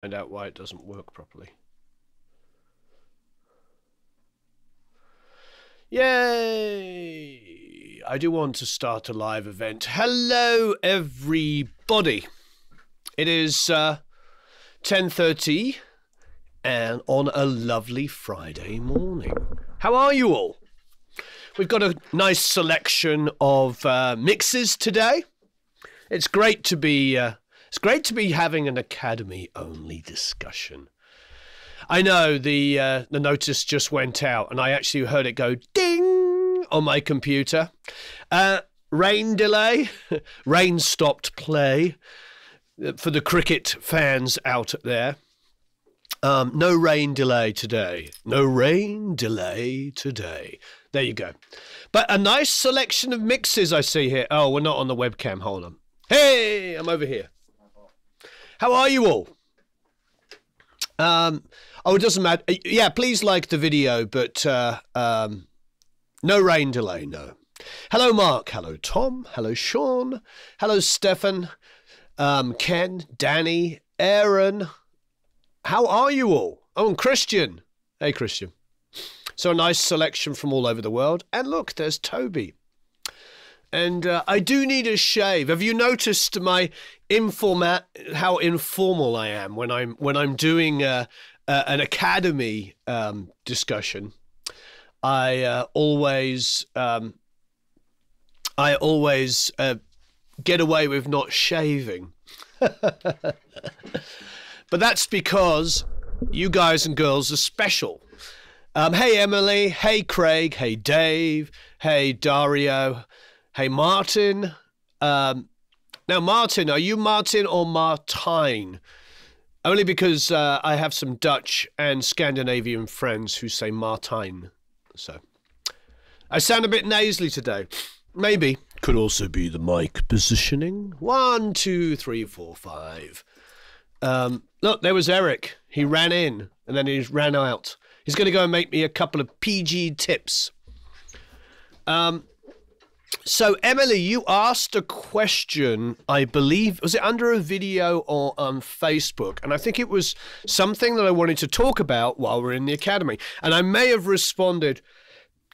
Find out why it doesn't work properly. Yay! I do want to start a live event. Hello, everybody. It is 10:30 and on a lovely Friday morning. How are you all? We've got a nice selection of mixes today. It's great to be having an Academy-only discussion. I know the notice just went out, and I actually heard it go ding on my computer. Rain delay, rain stopped play for the cricket fans out there. No rain delay today. No rain delay today. There you go. But a nice selection of mixes I see here. Oh, we're not on the webcam. Hold on. Hey, I'm over here. How are you all? Oh, it doesn't matter. Yeah, please like the video, but no rain delay, no. Hello, Mark. Hello, Tom. Hello, Sean. Hello, Stefan. Ken, Danny, Aaron. How are you all? Oh, and Christian. Hey, Christian. So a nice selection from all over the world. And look, there's Toby. And I do need a shave. Have you noticed my how informal I am when I'm doing an Academy discussion? I always get away with not shaving. But that's because you guys and girls are special. Hey, Emily. Hey, Craig. Hey, Dave. Hey, Dario. Hey, Martin. Now, Martin, are you Martin or Martijn? Only because I have some Dutch and Scandinavian friends who say Martijn. So I sound a bit nasally today. Maybe. Could also be the mic positioning. 1, 2, 3, 4, 5. Look, there was Eric. He ran in and then he ran out. He's going to go and make me a couple of PG tips. So, Emily, you asked a question, I believe, was it under a video or on Facebook? And I think it was something that I wanted to talk about while we're in the Academy. And I may have responded,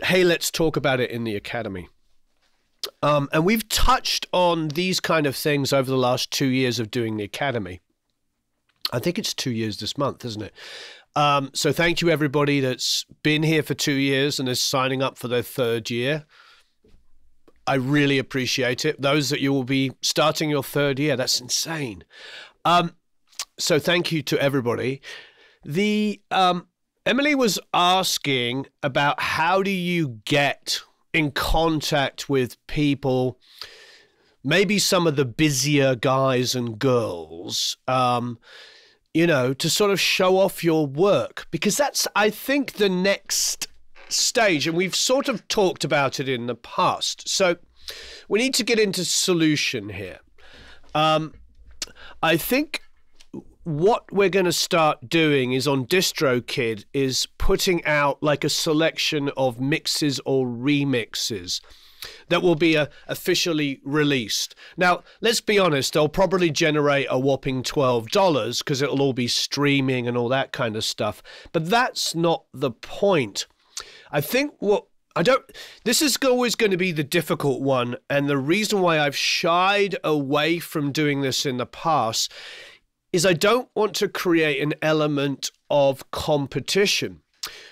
hey, let's talk about it in the Academy. And we've touched on these kind of things over the last 2 years of doing the Academy. I think it's 2 years this month, isn't it? So thank you, everybody that's been here for 2 years and is signing up for their 3rd year. I really appreciate it. Those that you will be starting your 3rd year, that's insane. So thank you to everybody. Emily was asking about how do you get in contact with people, maybe some of the busier guys and girls, you know, to sort of show off your work, because that's, I think, the next stage, and we've sort of talked about it in the past. So we need to get into solution here. I think what we're going to start doing is on DistroKid is putting out like a selection of mixes or remixes that will be officially released. Now, let's be honest, they'll probably generate a whopping $12 because it'll all be streaming and all that kind of stuff. But that's not the point. I think this is always going to be the difficult one. And the reason why I've shied away from doing this in the past is I don't want to create an element of competition.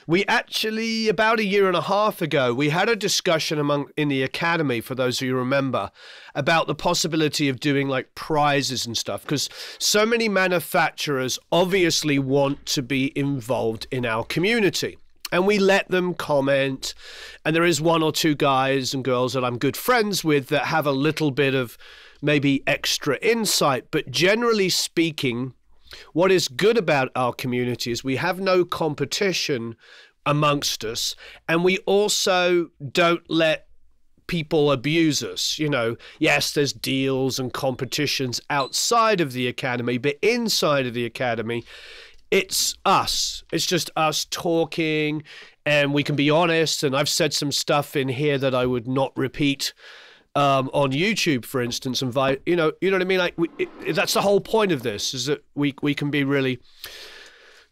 We actually, about 1.5 years ago, we had a discussion in the Academy, for those of you who remember, about the possibility of doing like prizes and stuff, because so many manufacturers obviously want to be involved in our community. And we let them comment, and there is 1 or 2 guys and girls that I'm good friends with that have a little bit of maybe extra insight. But generally speaking, what is good about our community is we have no competition amongst us, and we also don't let people abuse us. You know, yes, there's deals and competitions outside of the Academy, but inside of the Academy, it's us. It's just us talking, and we can be honest. And I've said some stuff in here that I would not repeat on YouTube, for instance, and you know what I mean. Like that's the whole point of this, is that we can be really,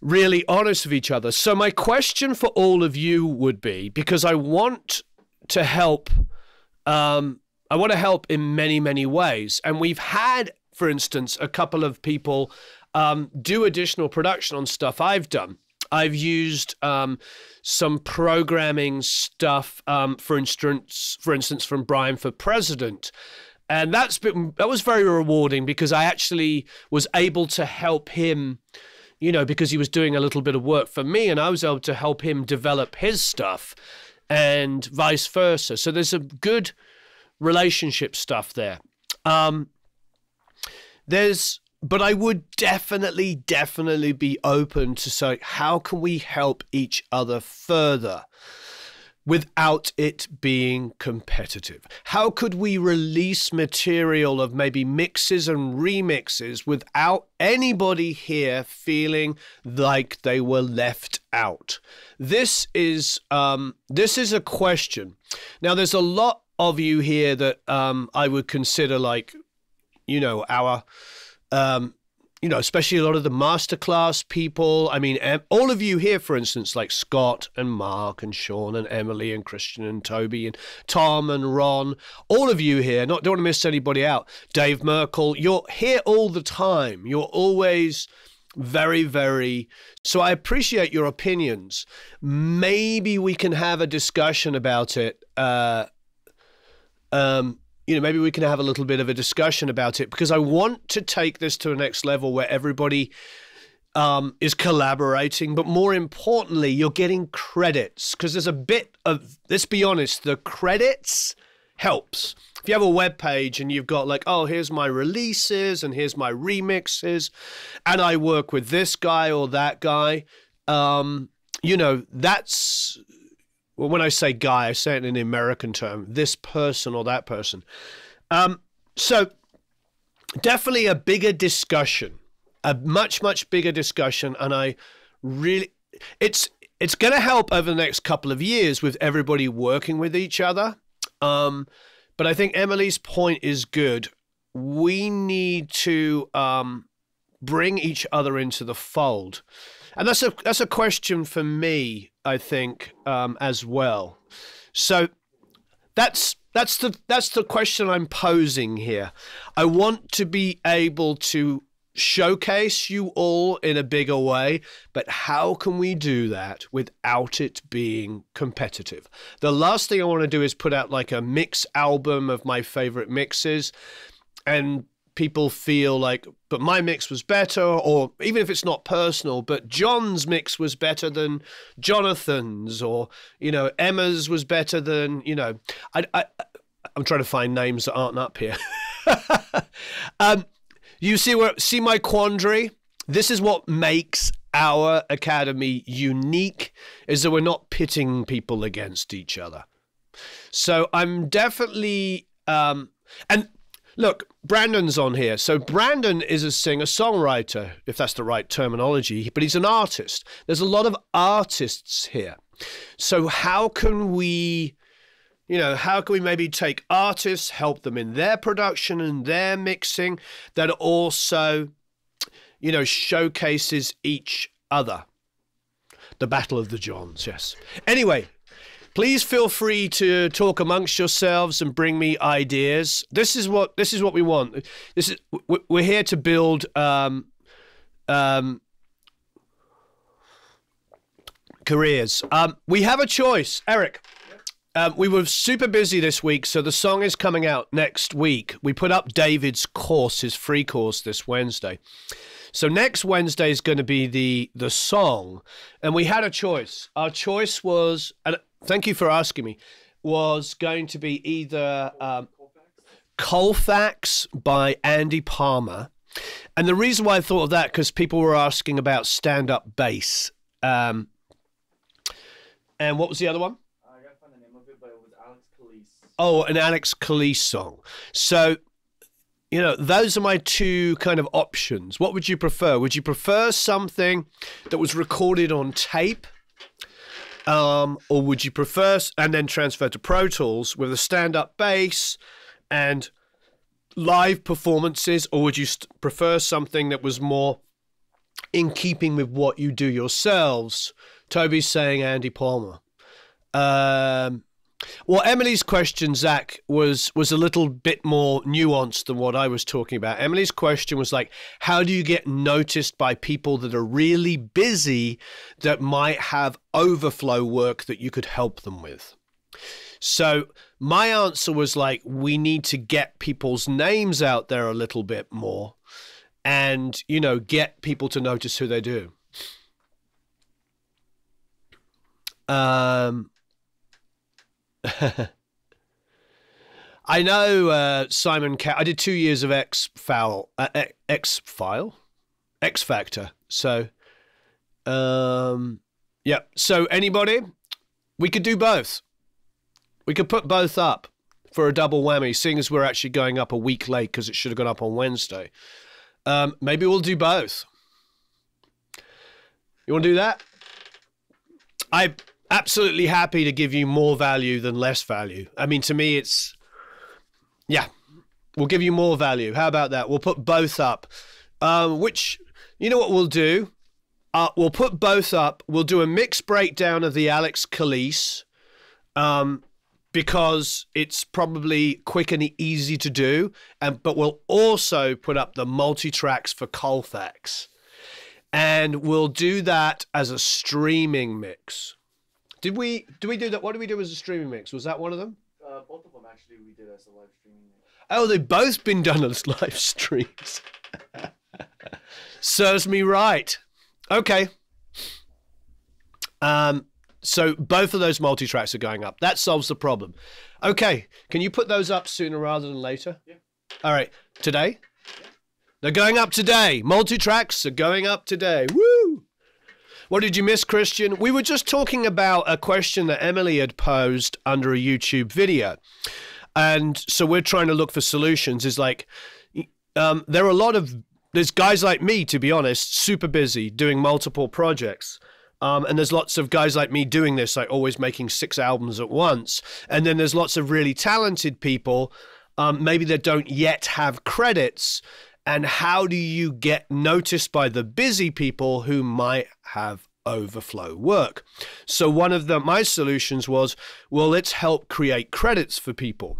really honest with each other. So my question for all of you would be, because I want to help. I want to help in many, many ways, and we've had, for instance, a couple of people do additional production on stuff I've done. I've used some programming stuff, for instance, from Brian for President. And that was very rewarding, because I actually was able to help him, you know, because he was doing a little bit of work for me, and I was able to help him develop his stuff and vice versa. So there's a good relationship stuff there. But I would definitely be open to say, how can we help each other further without it being competitive? How could we release material of maybe mixes and remixes without anybody here feeling like they were left out? This is a question. Now, there's a lot of you here that I would consider, like, you know, our you know, especially a lot of the masterclass people. I mean, all of you here, for instance, like Scott and Mark and Sean and Emily and Christian and Toby and Tom and Ron, all of you here, don't want to miss anybody out. Dave Merkel, you're here all the time. You're always very, very, so I appreciate your opinions. Maybe we can have a discussion about it. You know, maybe we can have a little bit of a discussion about it, because I want to take this to the next level where everybody is collaborating, but more importantly, you're getting credits, because there's a bit of, let's be honest, the credits helps. If you have a web page and you've got like, oh, here's my releases and here's my remixes, and I work with this guy or that guy, you know, that's, well, when I say guy, I say it in an American term, this person or that person. So definitely a bigger discussion, a much, much bigger discussion. And I really, it's going to help over the next couple of years with everybody working with each other. But I think Emily's point is good. We need to bring each other into the fold. And that's a question for me, I think, as well. So that's the question I'm posing here. I want to be able to showcase you all in a bigger way, but how can we do that without it being competitive? The last thing I want to do is put out like a mix album of my favorite mixes, and people feel like, but my mix was better, or even if it's not personal, but John's mix was better than Jonathan's, or, you know, Emma's was better than, you know, I'm trying to find names that aren't up here. You see my quandary? This is what makes our academy unique, is that we're not pitting people against each other. So I'm definitely, and look, Brandon's on here. So Brandon is a singer-songwriter, if that's the right terminology, but he's an artist. There's a lot of artists here. So how can we, you know, how can we maybe take artists, help them in their production and their mixing, that also, you know, showcases each other? The Battle of the Johns, yes. Anyway, please feel free to talk amongst yourselves and bring me ideas. This is what we want. We're here to build careers. We have a choice, Eric. We were super busy this week, so the song is coming out next week. We put up David's course, his free course, this Wednesday. So next Wednesday is going to be the song, and we had a choice. Our choice was, and thank you for asking me, was going to be either Colfax by Andy Palmer. And the reason why I thought of that, because people were asking about stand-up bass. And what was the other one? I gotta find the name of it, but it was Alex Calise. Oh, an Alex Calise song. So, you know, those are my two kind of options. What would you prefer? Would you prefer something that was recorded on tape? Or would you prefer, and then transfer to Pro Tools with a stand-up bass and live performances, or would you prefer something that was more in keeping with what you do yourselves? Toby's saying Andy Palmer. Well, Emily's question, Zach, was a little bit more nuanced than what I was talking about. Emily's question was like, how do you get noticed by people that are really busy that might have overflow work that you could help them with? So my answer was like, we need to get people's names out there a little bit more and, you know, get people to notice who they do. I know Simon I did 2 years of X Factor. So, yeah. So anybody, we could do both. We could put both up for a double whammy, seeing as we're actually going up a week late because it should have gone up on Wednesday. Maybe we'll do both. You want to do that? I'm absolutely happy to give you more value than less value. I mean, to me, it's, yeah, we'll give you more value. How about that? We'll put both up, which, you know what we'll do? We'll put both up. We'll do a mixed breakdown of the Alex Calise, because it's probably quick and easy to do. But we'll also put up the multi-tracks for Colfax. And we'll do that as a streaming mix. Did we do that? What did we do as a streaming mix? Was that one of them? Both of them actually we did as a live streaming. Oh, they've both been done as live streams. Serves me right. Okay. So both of those multi-tracks are going up. That solves the problem. Okay. Can you put those up sooner rather than later? Yeah. All right. Today? Yeah. They're going up today. Multi-tracks are going up today. Woo! What did you miss, Christian? We were just talking about a question that Emily had posed under a YouTube video. And so we're trying to look for solutions. Is like, there are there's guys like me, to be honest, super busy doing multiple projects. And there's lots of guys like me doing this, like always making 6 albums at once. And then there's lots of really talented people, maybe that don't yet have credits. And how do you get noticed by the busy people who might have overflow work? So one of my solutions was, well, let's help create credits for people.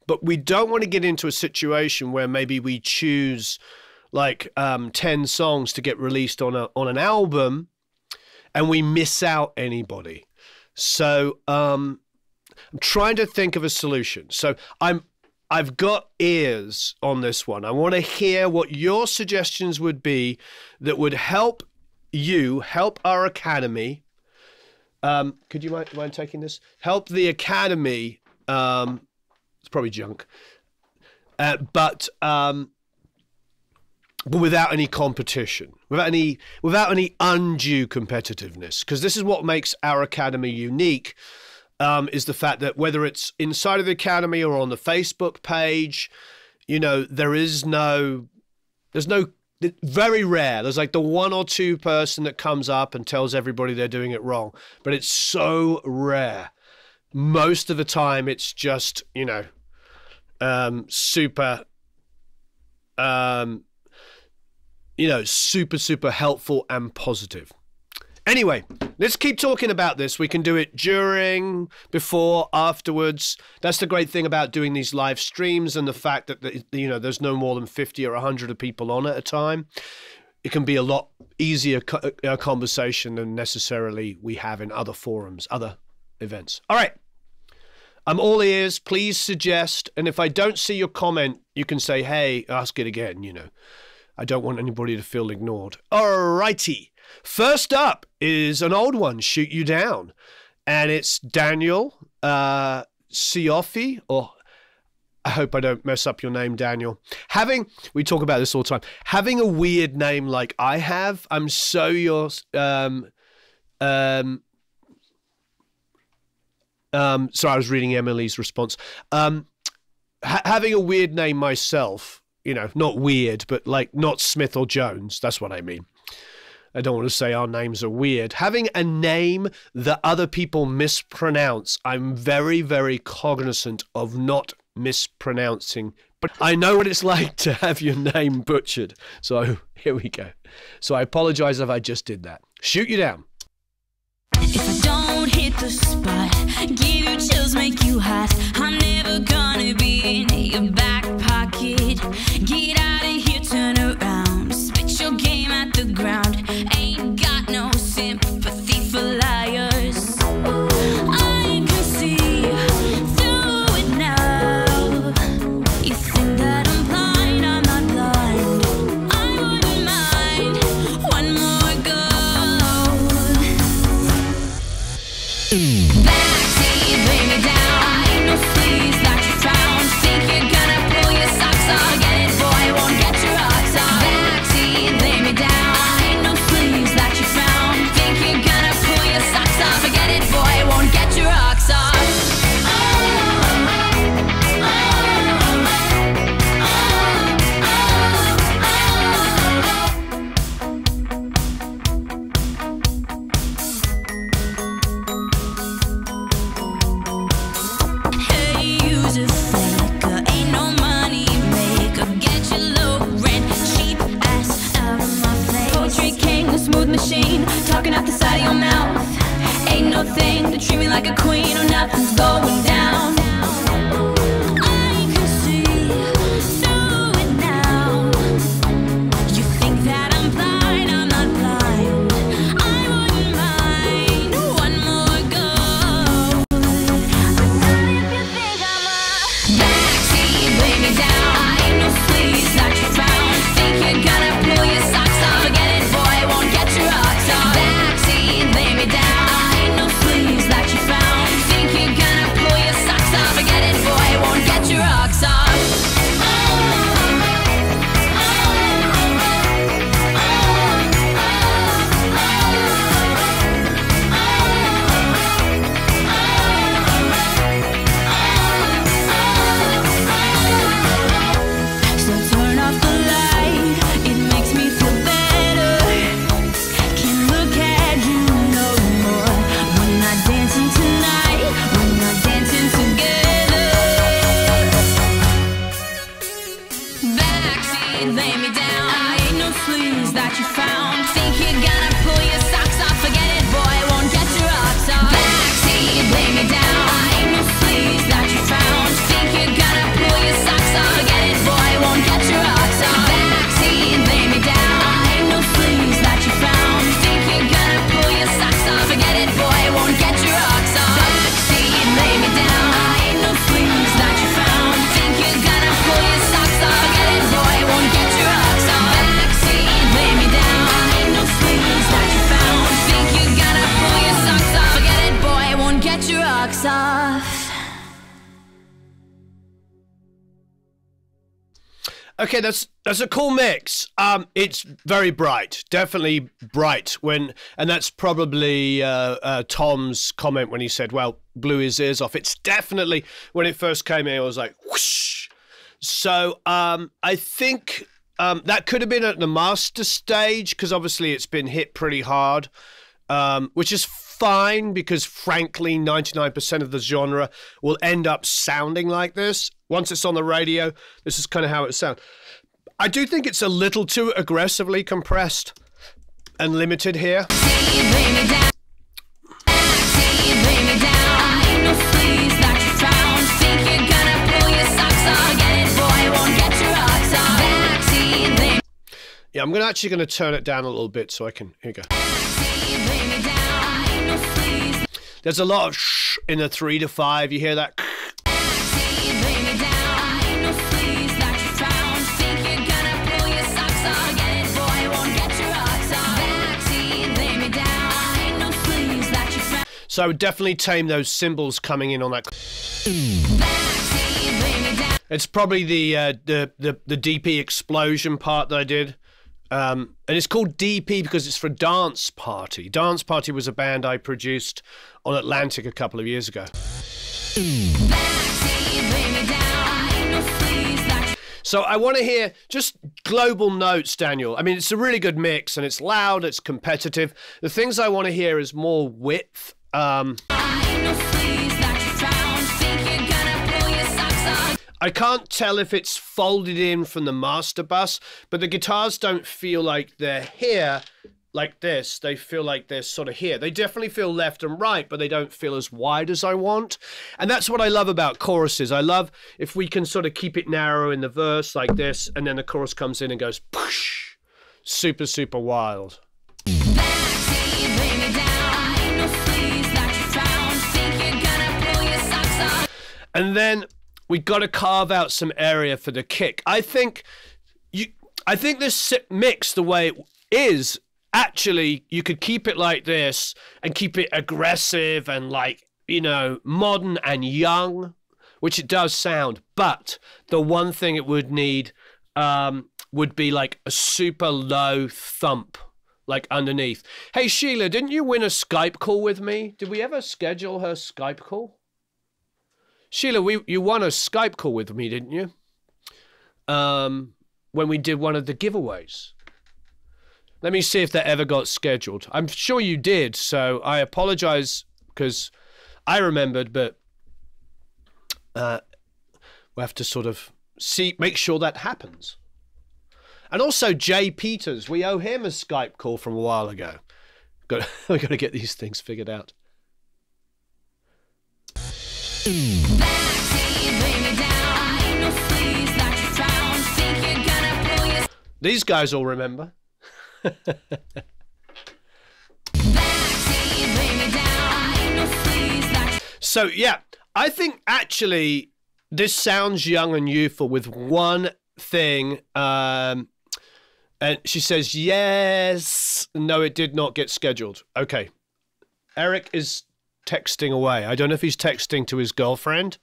But we don't want to get into a situation where maybe we choose like 10 songs to get released on an album and we miss out anybody. So I'm trying to think of a solution. So I've got ears on this one. I want to hear what your suggestions would be that would help our academy. Could you mind taking this? Help the academy. It's probably junk. But without any competition, without any undue competitiveness, because this is what makes our academy unique. Is the fact that whether it's inside of the academy or on the Facebook page, you know, there's very rare. There's like the 1 or 2 person that comes up and tells everybody they're doing it wrong, but it's so rare. Most of the time it's just, you know, super helpful and positive. Anyway, let's keep talking about this. We can do it during, before, afterwards. That's the great thing about doing these live streams and the fact that, you know, there's no more than 50 or 100 people on at a time. It can be a lot easier conversation than necessarily we have in other forums, other events. All right. I'm all ears. Please suggest. And if I don't see your comment, you can say, hey, ask it again, you know. I don't want anybody to feel ignored. All righty. First up is an old one, Shoot You Down. And it's Daniel Siofi, or I hope I don't mess up your name, Daniel. We talk about this all the time. Having a weird name like I have, I'm so yours. Sorry, I was reading Emily's response. Having a weird name myself, you know, not weird, but like not Smith or Jones. That's what I mean. I don't want to say our names are weird. Having a name that other people mispronounce, I'm very, very cognizant of not mispronouncing. But I know what it's like to have your name butchered. So here we go. So I apologize if I just did that. Shoot you down. If I don't hit the spot, give you chills, make you hot, I'm never gonna be in your back pocket. Get out of here, turn around, spit your game at the ground. Ain't got no sympathy for liars. I can see through it now. You think that I'm blind, I'm not blind. I wouldn't mind one more go. Backseat, lay me down. I ain't no sleaze that you found. Think you're gonna pull your socks off? Get it, boy, won't get your rocks off. Backseat, lay me down. I ain't no sleaze that you found. Think you're gonna pull your socks off? Get it, boy, won't get your rocks off. Talking out the side of your mouth. Ain't no thing to treat me like a queen or nothing's going down. I can see through it now. You think that I'm blind, I'm not blind. I wouldn't mind one more go. But not if you think I'm a backseat, lay me down. I ain't no sleaze that you found. Think you're gonna pull your socks off? Forget it, boy, won't get your rocks off. Backseat, lay me down. I ain't no sleaze that you found. Think you're gonna pull your socks off? Forget it, boy, won't get your rocks off. So turn off the light, it makes me feel better. Can't look at you no more. We're not dancing tonight, we're not dancing together. Backseat, lay me down. I ain't no sleaze that you found. Think you're gonna pull your socks off? Forget it, boy, won't get your rocks off. Backseat, lay me down. I ain't no sleaze that you found. Think you're gonna pull your socks off? Forget it, boy, won't get your rocks off. Backseat, lay me down. I ain't no sleaze that you found. Think you're gonna pull your socks off? Forget it, boy, won't get your rocks off. Backseat, lay me down. I ain't no sleaze that you found. Think you're gonna pull your socks off? Forget it, boy, won't get your rocks off. Backseat, lay me down. I ain't no sleaze that you found. Think you're gonna pull your socks off? Forget it, boy, won't get your rocks off. Okay, that's a cool mix. It's very bright, definitely bright. And that's probably Tom's comment when he said, "Well, blew his ears off." It's definitely when it first came in, I was like, whoosh. So I think that could have been at the master stage because obviously it's been hit pretty hard, which is fine because frankly 99% of the genre will end up sounding like this. Once it's on the radio, this is kind of how it sounds. I do think it's a little too aggressively compressed and limited here. Yeah, I'm actually going to turn it down a little bit so I can... Here you go. There's a lot of shh in the 3 to 5. You hear that? So I would definitely tame those cymbals coming in on that. It's probably the DP explosion part that I did. And it's called DP because it's for Dance Party. Dance Party was a band I produced on Atlantic a couple of years ago. So I want to hear just global notes, Daniel. I mean, it's a really good mix and it's loud, it's competitive. The things I want to hear is more width. I can't tell if it's folded in from the master bus, but the guitars don't feel like they're here like this. They feel like they're sort of here. They definitely feel left and right, but they don't feel as wide as I want. And that's what I love about choruses. I love if we can sort of keep it narrow in the verse like this, and then the chorus comes in and goes push, super, super wild. And then we got to carve out some area for the kick. I think this mix, the way it is, actually, you could keep it like this and keep it aggressive and like, you know, modern and young, which it does sound. But the one thing it would need would be like a super low thump, like underneath. Hey, Sheila, didn't you win a Skype call with me? Did we ever schedule her Skype call? Sheila, you won a Skype call with me, didn't you? When we did one of the giveaways. Let me see if that ever got scheduled. I'm sure you did, so I apologize because I remembered, but we'll have to sort of make sure that happens. And also Jay Peters, we owe him a Skype call from a while ago. We've got to get these things figured out. These guys all remember. So yeah, I think actually this sounds young and youthful with one thing. And she says, yes. No, it did not get scheduled. Okay. Eric is texting away. I don't know if he's texting to his girlfriend,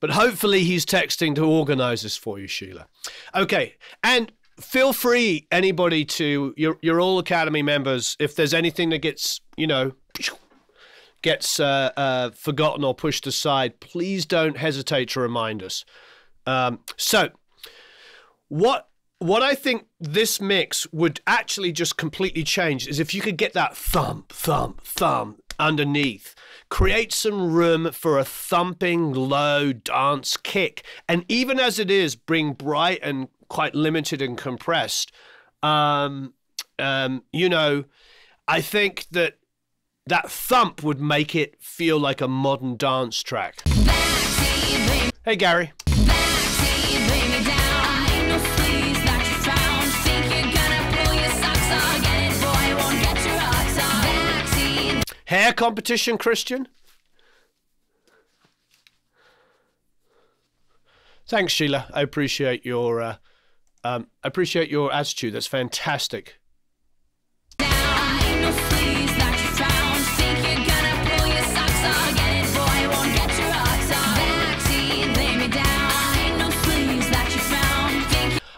but hopefully he's texting to organize this for you, Sheila. Okay. And feel free, anybody, to, you're all Academy members, if there's anything that gets, you know, gets forgotten or pushed aside, please don't hesitate to remind us. So what I think this mix would actually just completely change is if you could get that thump, thump, thump underneath, create some room for a thumping low dance kick, and even as it is, bring bright and quite limited and compressed. You know, I think that thump would make it feel like a modern dance track. Hey, Gary. Hair competition, Christian? Thanks, Sheila. I appreciate your attitude. That's fantastic.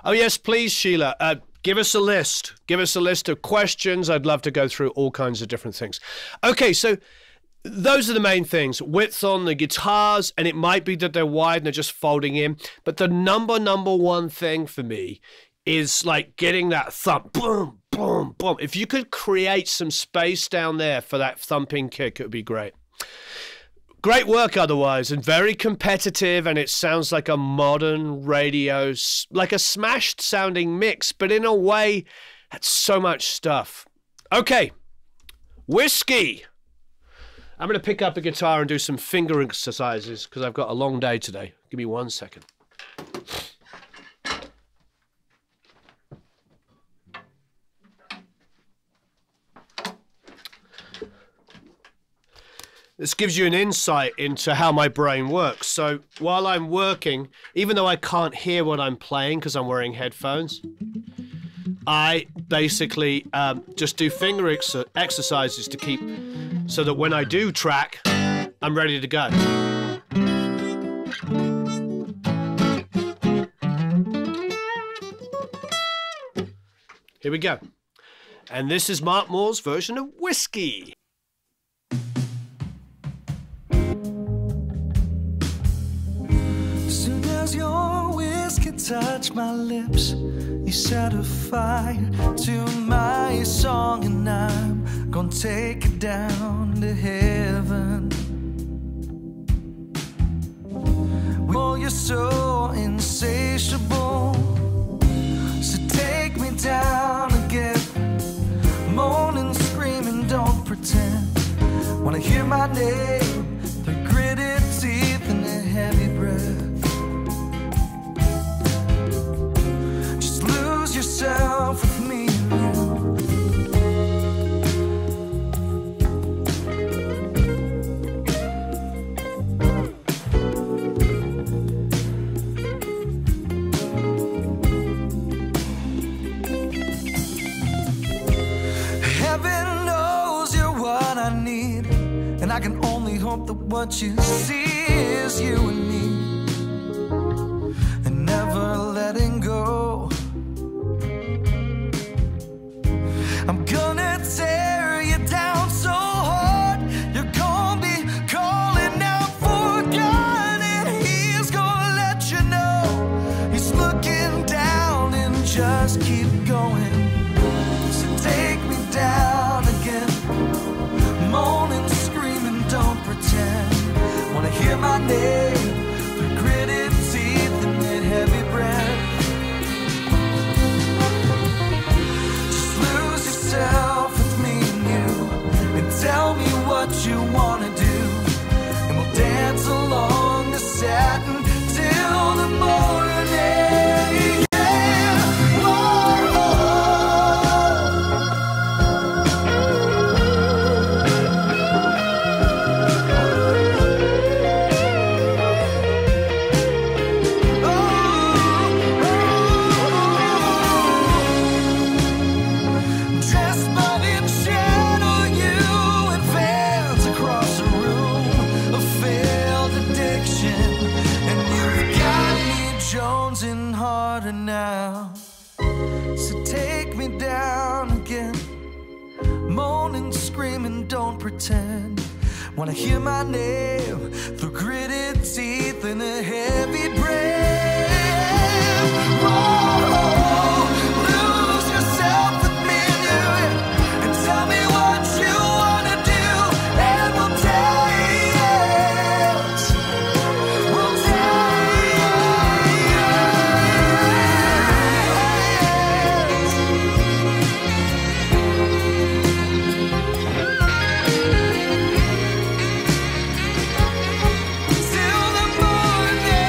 Oh yes, please, Sheila. Give us a list. Give us a list of questions. I'd love to go through all kinds of different things. Okay, so those are the main things. Width on the guitars, and it might be that they're wide and they're just folding in. But the number one thing for me is like getting that thump. Boom, boom, boom. If you could create some space down there for that thumping kick, it would be great. Great work otherwise, and very competitive, and it sounds like a modern radio, like a smashed sounding mix, but in a way, that's so much stuff. Okay, Whiskey. I'm going to pick up a guitar and do some finger exercises because I've got a long day today. Give me 1 second. This gives you an insight into how my brain works. So while I'm working, even though I can't hear what I'm playing because I'm wearing headphones, I basically just do finger exercises to keep, so that when I do track, I'm ready to go. Here we go. And this is Mark Moore's version of Whiskey. Your whiskey touch my lips, you set a fire to my song, and I'm gonna take it down to heaven. Oh, you're so so insatiable. So take me down again, moaning, screaming, don't pretend. Wanna hear my name through gritted teeth and a heavy breath. Just lose yourself with me and you. Heaven knows you're what I need, and I can only hope that what you see is you and me, and never letting go. I'm gonna tear you down so hard, you're gonna be calling out for God, and He's gonna let you know He's looking down and just keep going. So take me down again, moaning, screaming, don't pretend. Wanna hear my name through gritted teeth and that heavy breath. Just lose yourself with me and you, and tell me what you wanna do, and we'll dance along the satin till the morning. Yeah. Whoa. Dress by in shadow, you and fans across the room, a failed addiction, and you've got me jonesing harder now. So take me down again, moaning, screaming, don't pretend. Wanna hear my name through gritted teeth and a heavy breath. Whoa, lose yourself with me and tell me what you wanna do, and we'll dance. We'll till the morning.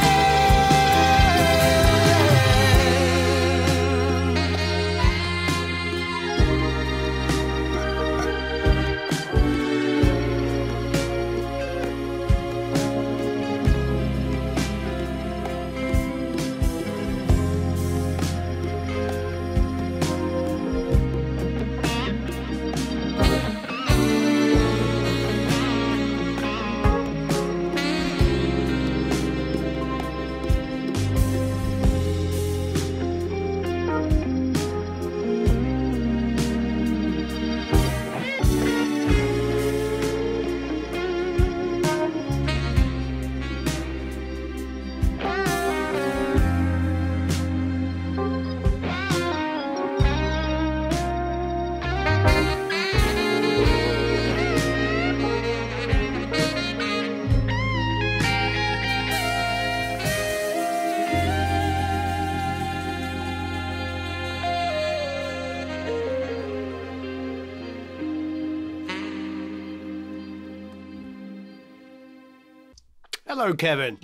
Hello, Kevin.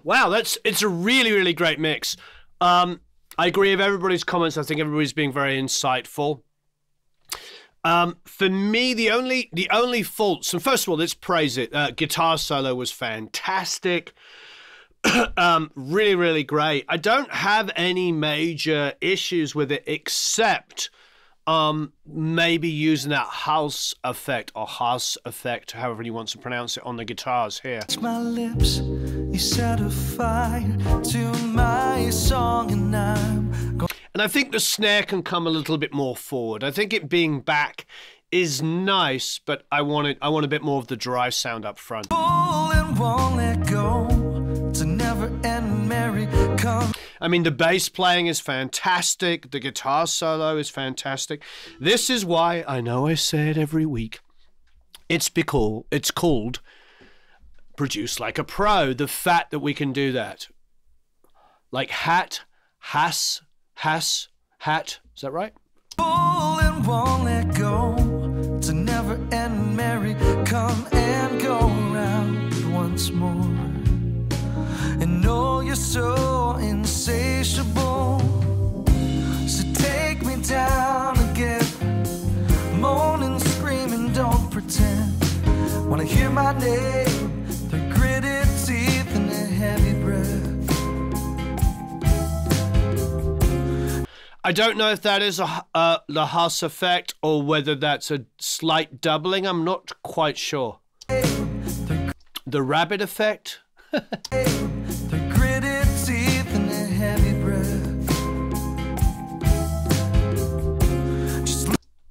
Wow, it's a really great mix. I agree with everybody's comments. I think everybody's being very insightful. For me, the only faults, and first of all, let's praise it. Guitar solo was fantastic. Really great. I don't have any major issues with it except maybe using that house effect or house effect, however you want to pronounce it, on the guitars here. My lips, you set a fire to my song, and And I think the snare can come a little bit more forward. I think it being back is nice, but I want a bit more of the drive sound up front. and won't let go. It's a never-ending merry come. I mean, the bass playing is fantastic. The guitar solo is fantastic. This is why, I know I say it every week, it's called produce like a pro. The fact that we can do that. Like hat, has, hat. Is that right? Pull and won't let go. It's a never end merry come and go round once more. And know you're so insatiable. So take me down again. Moaning, screaming, don't pretend. Wanna hear my name, the gritted teeth and the heavy breath. I don't know if that is the Haas effect or whether that's a slight doubling. I'm not quite sure. The rabbit effect? The gritted teeth and the heavy breath.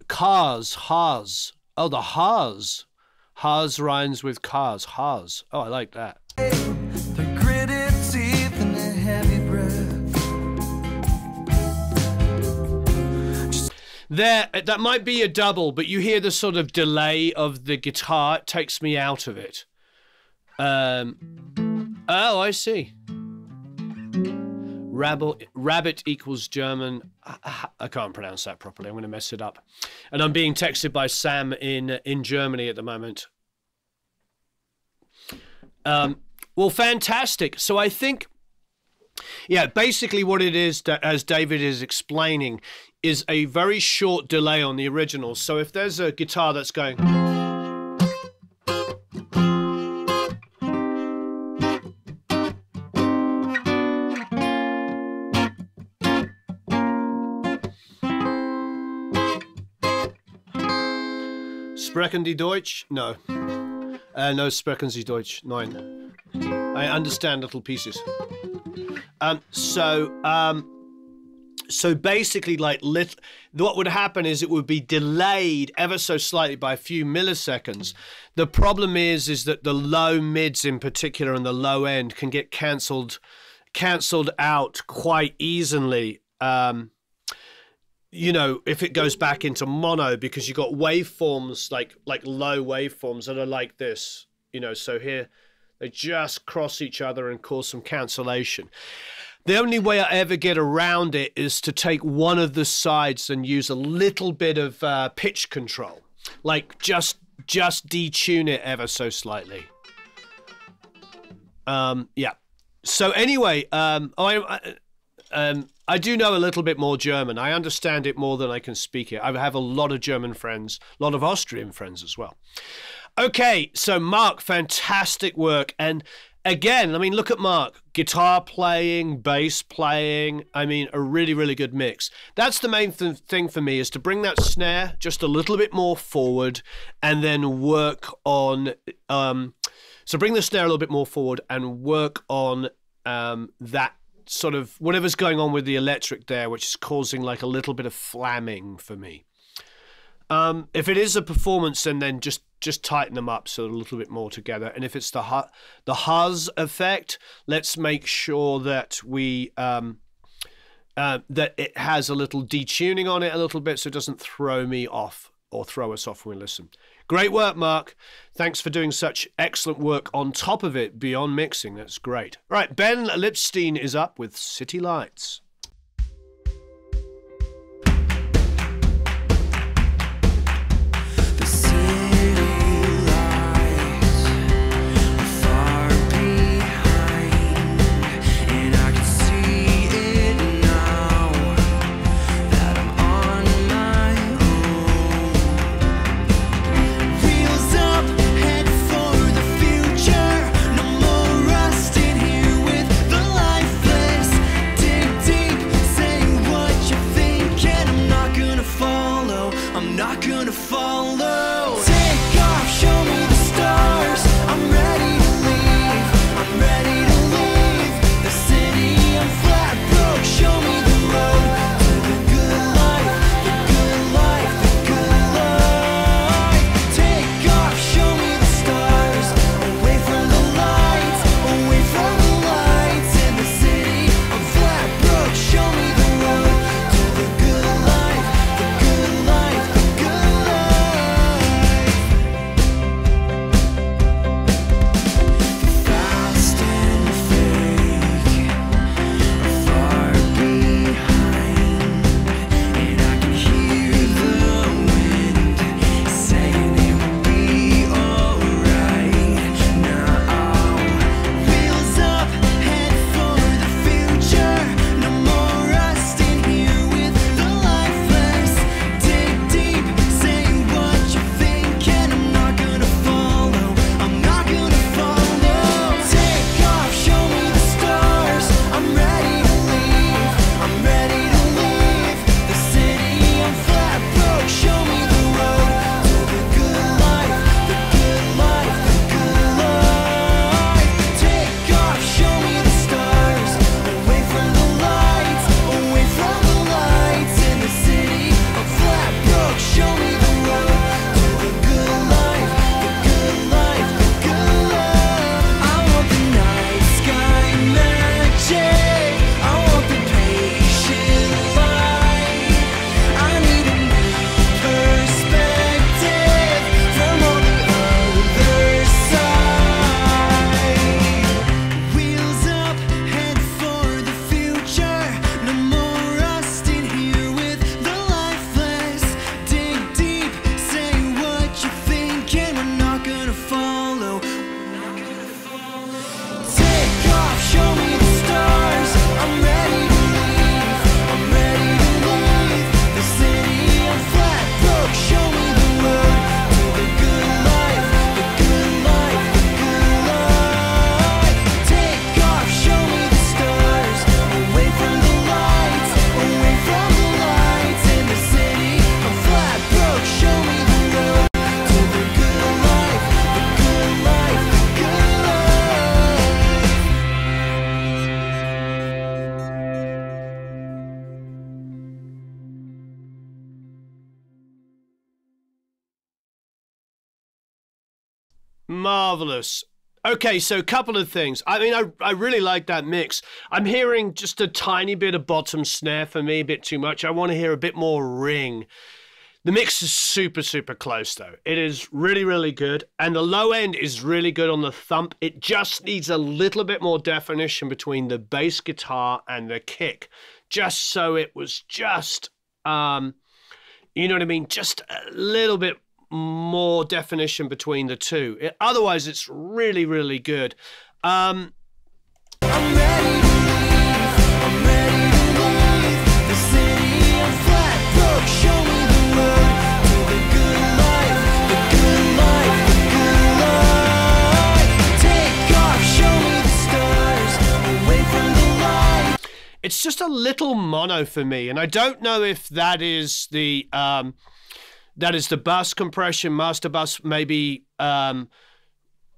Cars, Haas. Oh, the Haas. Haas rhymes with cars. Haas. Oh, I like that. The gritted teeth and the heavy breath. There, that might be a double, but you hear the sort of delay of the guitar. It takes me out of it. Oh, I see. Rabbit equals German. I can't pronounce that properly. I'm going to mess it up. And I'm being texted by Sam in Germany at the moment. Well, fantastic. So I think, yeah, basically what it is, that, as David is explaining, is a very short delay on the original. So if there's a guitar that's going... Sprechen die Deutsch? No. No, sprechen Sie Deutsch. Nein. I understand little pieces. So basically, like, what would happen is it would be delayed ever so slightly by a few milliseconds. The problem is that the low mids in particular and the low end can get cancelled out quite easily. You know, if it goes back into mono, because you've got waveforms like low waveforms that are like this. You know, so here they just cross each other and cause some cancellation. The only way I ever get around it is to take one of the sides and use a little bit of pitch control, like just detune it ever so slightly. Yeah. So anyway, I do know a little bit more German. I understand it more than I can speak it. I have a lot of German friends, a lot of Austrian friends as well. Okay, so Mark, fantastic work. And again, I mean, look at Mark. Guitar playing, bass playing. I mean, a really, really good mix. That's the main thing for me, is to bring that snare just a little bit more forward and then work on... so bring the snare a little bit more forward and work on that sort of whatever's going on with the electric there, which is causing like a little bit of flamming for me. If it is a performance, then just tighten them up so a little bit more together. And if it's the Haas effect, let's make sure that we that it has a little detuning on it a little bit, so it doesn't throw me off or throw us off when we listen. Great work, Mark. Thanks for doing such excellent work on top of it beyond mixing. That's great. All right, Ben Lipstein is up with City Lights. Marvelous. Okay, so a couple of things. I mean, I really like that mix. I'm hearing just a tiny bit of bottom snare for me, a bit too much. I want to hear a bit more ring. The mix is super, super close, though. It is really, really good. And the low end is really good on the thump. It just needs a little bit more definition between the bass guitar and the kick. Just so it was just, you know what I mean? Just a little bit more definition between the two. Otherwise, it's really, really good. I'm ready to leave. I'm ready to leave the city of Flatbrook. Show me the road to the good life, the good life, the good life. Take off, show me the stars, away from the light. It's just a little mono for me, and I don't know if that is the bus compression, master bus, maybe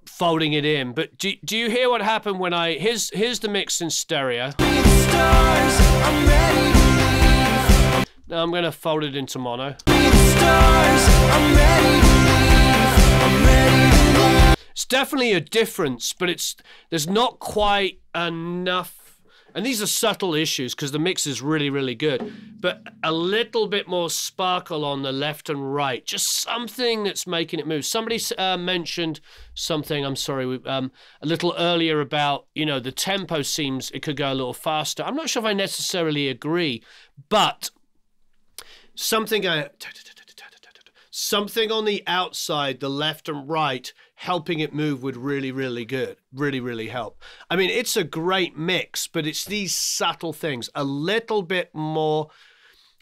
folding it in. But do you hear what happened when here's the mix in stereo. Stars, I'm ready to leave. Now I'm going to fold it into mono. Stars, I'm ready to leave. I'm ready to leave. It's definitely a difference, but there's not quite enough. And these are subtle issues because the mix is really, really good. But a little bit more sparkle on the left and right. Just something that's making it move. Somebody mentioned something, I'm sorry, a little earlier about, you know, the tempo seems it could go a little faster. I'm not sure if I necessarily agree. But something on the outside, the left and right, helping it move would really, really good. Really, really help. I mean, it's a great mix, but it's these subtle things. A little bit more.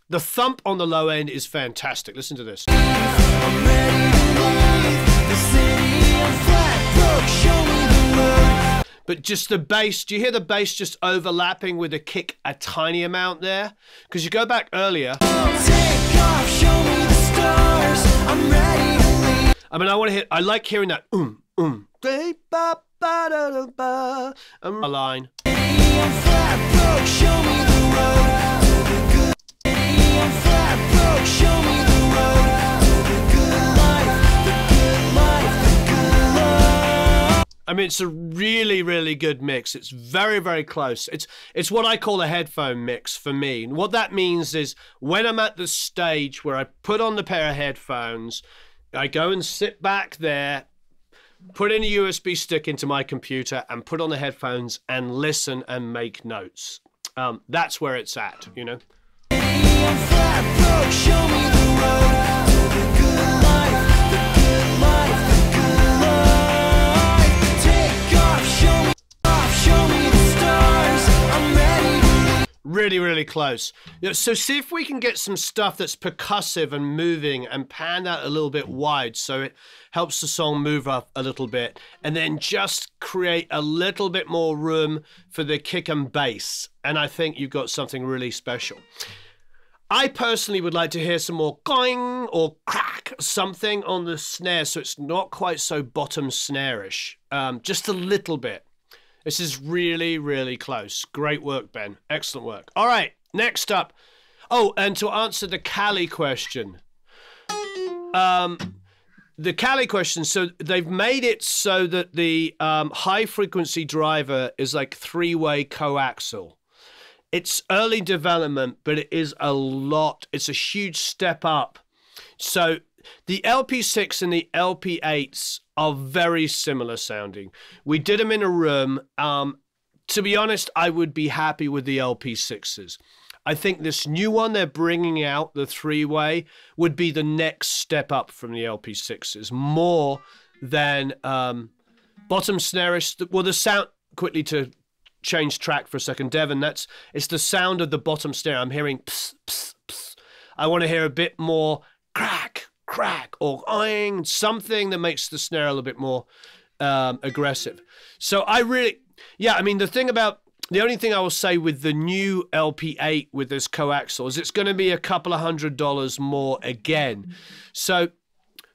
The thump on the low end is fantastic. Listen to this. I'm ready to leave the city of Flatbrook. Show me the road. But just the bass, do you hear the bass just overlapping with the kick a tiny amount there? Because you go back earlier. Take off, show me the stars. I'm ready to leave. I mean, I like hearing that a line. City of Flatbrook. Show me the road to the good. City of Flatbrook. Show me the road to the good life, the good life, the good life. I mean, it's a really, really good mix. It's very, very close. It's what I call a headphone mix for me. And what that means is when I'm at the stage where I put on the pair of headphones, I go and sit back there, put in a USB stick into my computer and put on the headphones and listen and make notes. That's where it's at, you know? City of Flatbrook. Show me the road to the good life, the good life, the good life. Take off, show me the stars. I'm ready to leave. Really, really close. So see if we can get some stuff that's percussive and moving and pan that a little bit wide so it helps the song move up a little bit. And then just create a little bit more room for the kick and bass. And I think you've got something really special. I personally would like to hear some more going or crack, something on the snare so it's not quite so bottom snare-ish. Just a little bit. This is really, really close. Great work, Ben. Excellent work. All right, next up. Oh, and to answer the Cali question. The Cali question, so they've made it so that the high-frequency driver is like three-way coaxial. It's early development, but it is a lot. It's a huge step up. So the LP6 and the LP8s are very similar sounding. We did them in a room. To be honest, I would be happy with the LP6s. I think this new one they're bringing out, the three-way, would be the next step up from the LP6s. More than bottom snare-ish. Well, the sound, quickly to change track for a second, Devon, it's the sound of the bottom snare. I'm hearing pss, pss, pss. I want to hear a bit more crack, crack, or oing, something that makes the snare a little bit more aggressive. So I mean, the only thing I will say with the new LP8 with this coaxial is it's going to be a couple of $100 more again. So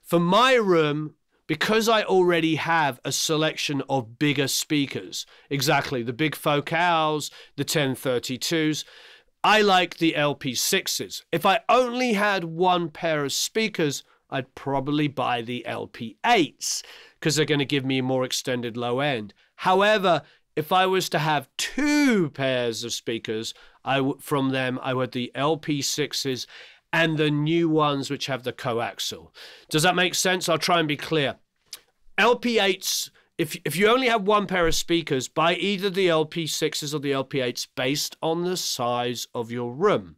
for my room, because I already have a selection of bigger speakers, exactly, the big Focals, the 1032s, I like the LP6s. If I only had one pair of speakers, I'd probably buy the LP8s because they're going to give me a more extended low end. However, if I was to have 2 pairs of speakers, from them, I would the LP6s and the new ones which have the coaxial. Does that make sense? I'll try and be clear. LP8s, if you only have 1 pair of speakers, buy either the LP6s or the LP8s based on the size of your room.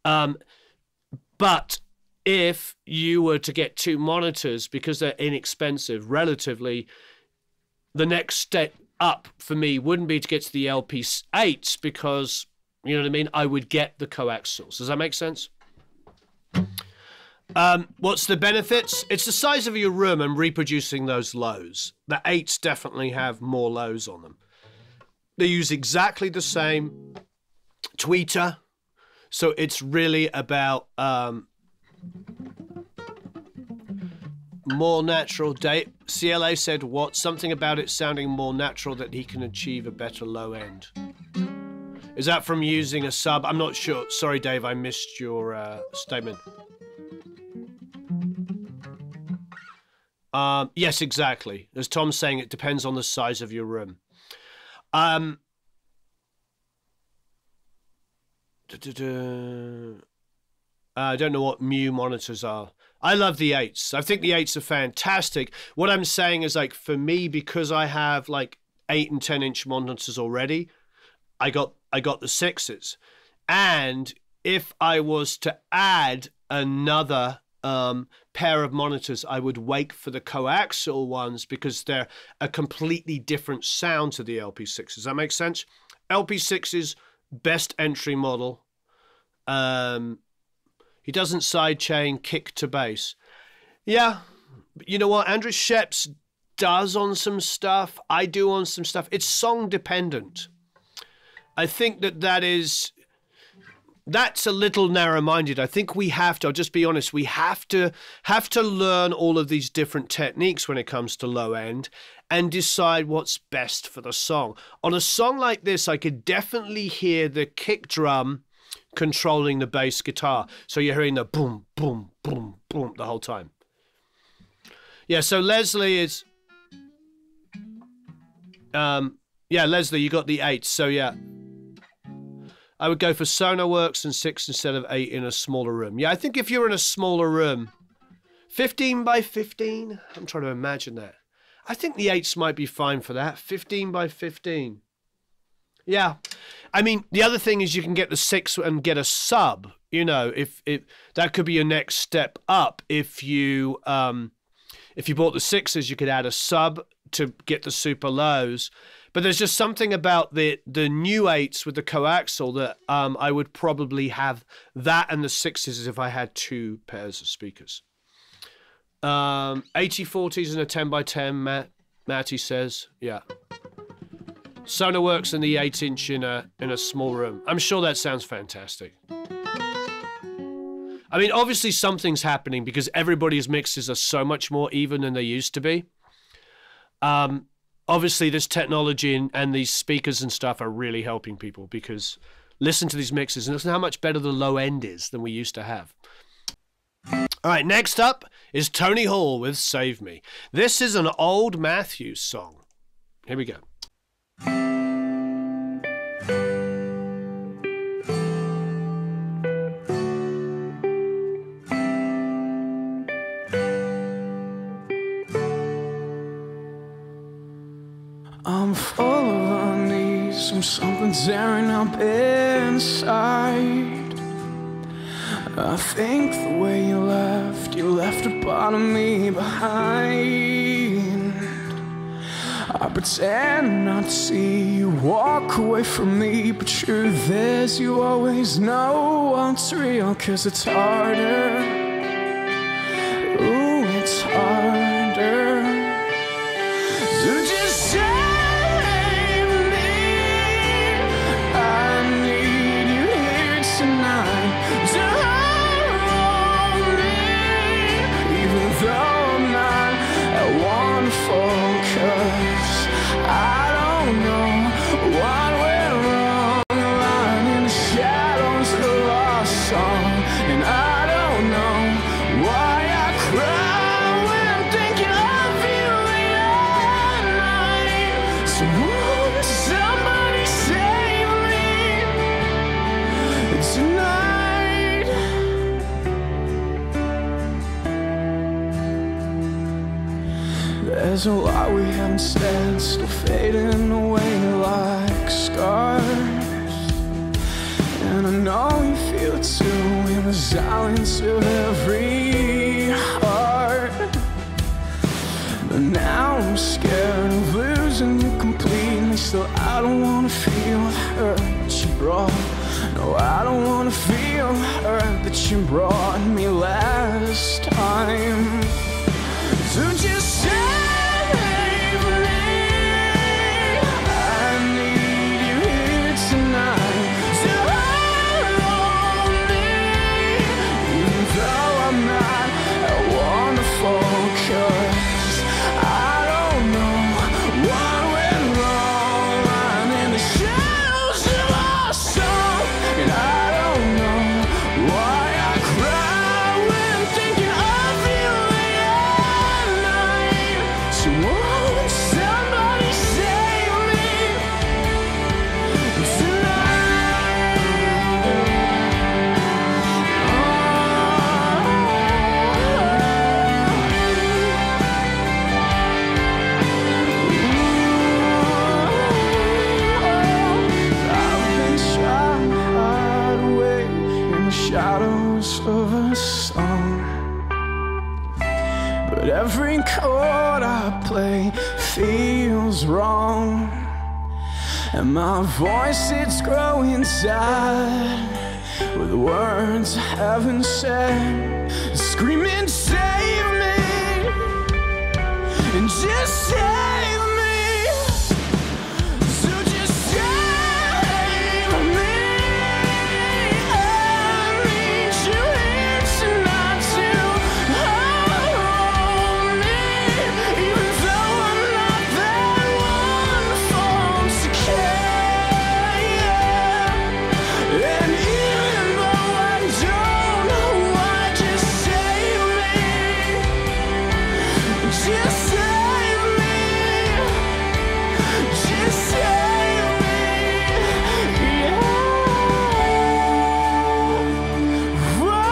But if you were to get 2 monitors, because they're inexpensive relatively, the next step up for me wouldn't be to get to the LP8s because, you know what I mean, I would get the coaxials. Does that make sense? What's the benefits? It's the size of your room and reproducing those lows. The 8s definitely have more lows on them. They use exactly the same tweeter, so it's really about more natural. CLA said what? Something about it sounding more natural, that he can achieve a better low end. Is that from using a sub? I'm not sure. Sorry, Dave, I missed your statement. Yes, exactly. As Tom's saying, it depends on the size of your room. I don't know what Mu monitors are. I love the 8s. I think the 8s are fantastic. What I'm saying is, like, for me, because I have like 8 and 10-inch monitors already, I got the 6s. And if I was to add another pair of monitors, I would wait for the coaxial ones because they're a completely different sound to the LP6s. Does that make sense? LP6's best entry model. He doesn't sidechain kick to bass. Yeah, you know what? Andrew Sheps does on some stuff. I do on some stuff. It's song dependent. I think that's a little narrow-minded. I think we have to, I'll just be honest, we have to learn all of these different techniques when it comes to low end and decide what's best for the song. On a song like this, I could definitely hear the kick drum controlling the bass guitar. So you're hearing the boom, boom, boom, boom the whole time. Yeah, so Leslie is... yeah, Leslie, you got the 8. So yeah. I would go for Sonarworks and 6 instead of 8 in a smaller room. Yeah, I think if you're in a smaller room, 15 by 15, I'm trying to imagine that. I think the 8s might be fine for that. 15 by 15. Yeah. I mean, the other thing is you can get the 6 and get a sub. You know, if that could be your next step up. If you bought the 6s, you could add a sub to get the super lows. But there's just something about the new 8s with the coaxial that I would probably have that and the 6s if I had 2 pairs of speakers. 8040s and a 10 by 10, Matty says. Yeah. Sonarworks and the 8-inch in a small room. I'm sure that sounds fantastic. I mean, obviously something's happening because everybody's mixes are so much more even than they used to be. Obviously, this technology and these speakers and stuff are really helping people because listen to these mixes and listen how much better the low end is than we used to have. All right, next up is Tony Hall with Save Me. This is an old Matthews song. Here we go. I'm full of unease from something tearing up inside. I think the way you left a part of me behind. I pretend not to see you walk away from me, but truth is you always know what's real, 'cause it's harder. Ooh, it's harder to just say focus. I don't know what went wrong, lying in the shadows of our song, and I don't know There's a lot we haven't said, still fading away like scars. And I know you feel it too in the silence of every heart. But now I'm scared of losing you completely. Still, I don't wanna feel the hurt that you brought. No, I don't wanna feel the hurt that you brought me last time. So just save me. I need you here tonight. So hold me, even though I'm not that wonderful. 'Cause I don't know what went wrong. I'm in the shadows of our song, and I don't know why I cry when thinking of you at night. So won't somebody save me I've been trying to hide away in the shadows of a song, but every chord I play feels wrong. And my voice, it's growing tired with words I haven't said, screaming, save me, and just save me. So just save me. I need you here tonight to hold me, even though I'm not that wonderful to care. And even though I don't know why, just save me. Just save me. Just save me. Yeah. Whoa.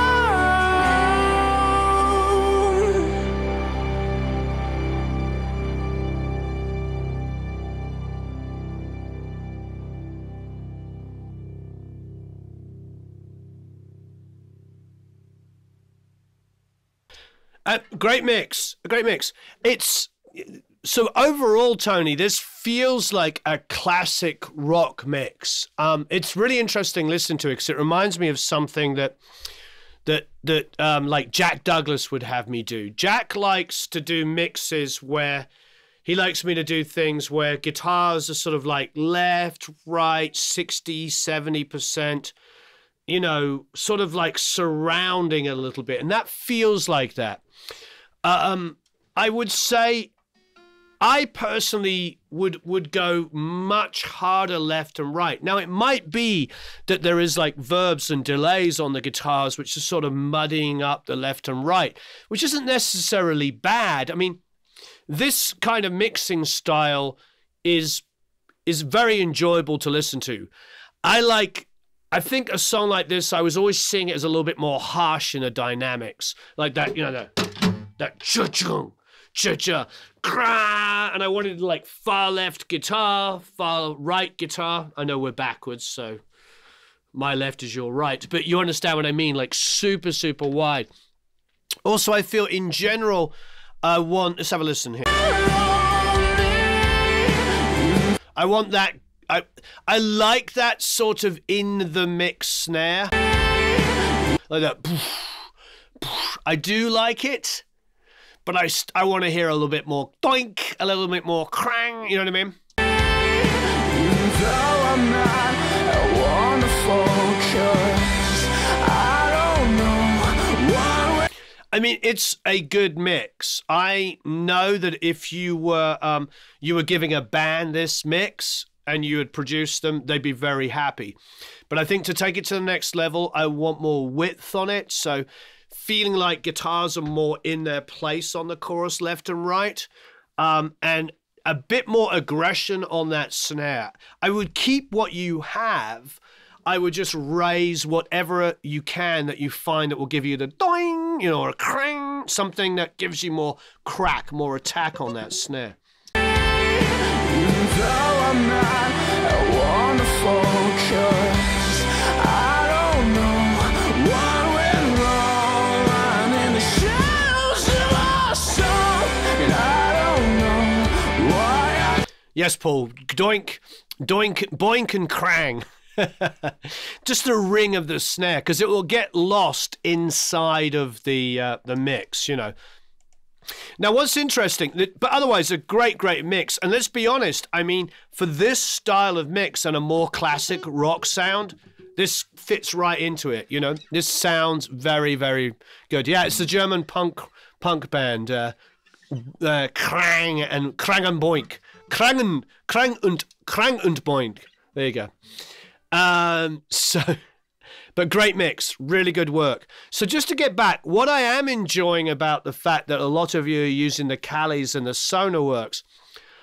Great mix. A great mix. It's so overall, Tony, this feels like a classic rock mix. It's really interesting listening to it because it reminds me of something that like Jack Douglas would have me do. Jack likes to do mixes where he likes me to do things where guitars are sort of like left, right, 60, 70%, you know, sort of like surrounding a little bit. And that feels like that. I would say I personally would go much harder left and right. Now, it might be that there is like verbs and delays on the guitars, which is sort of muddying up the left and right, which isn't necessarily bad. I mean, this kind of mixing style is very enjoyable to listen to. I think a song like this, I was always seeing it as a little bit more harsh in the dynamics, like that, you know, that cha-chung, cha-cha, cra, and I wanted like far left guitar, far right guitar. I know we're backwards, so my left is your right, but you understand what I mean, like super, super wide. Also, I feel in general, let's have a listen here. I want that, I like that sort of in the mix snare. Like that. I do like it, but I want to hear a little bit more doink, a little bit more crang, you know what I mean? Even though I'm not wonderful, 'cause I don't know what. I mean, it's a good mix. I know that if you were giving a band this mix and you had produced them, they'd be very happy. But I think to take it to the next level, I want more width on it. So feeling like guitars are more in their place on the chorus left and right, and a bit more aggression on that snare. I would keep what you have. I would just raise whatever you can that you find that will give you the doing, clang, you know, or a crang, something that gives you more crack, more attack on that snare. Even though I'm not wonderful, 'cause I don't know what went wrong. I'm in the shadows of our song, and I don't know why Yes, Paul. Doink, doink, boink, and crang. Just the ring of the snare, because it will get lost inside of the mix, you know. Now, what's interesting, but otherwise a great mix. And let's be honest, I mean, for this style of mix and a more classic rock sound, this fits right into it, you know. This sounds very, very good. Yeah, it's the German punk band, Krang and Boink. Krang und Boink. There you go. But great mix, really good work. So just to get back, what I am enjoying about the fact that a lot of you are using the Callies and the Sonarworks,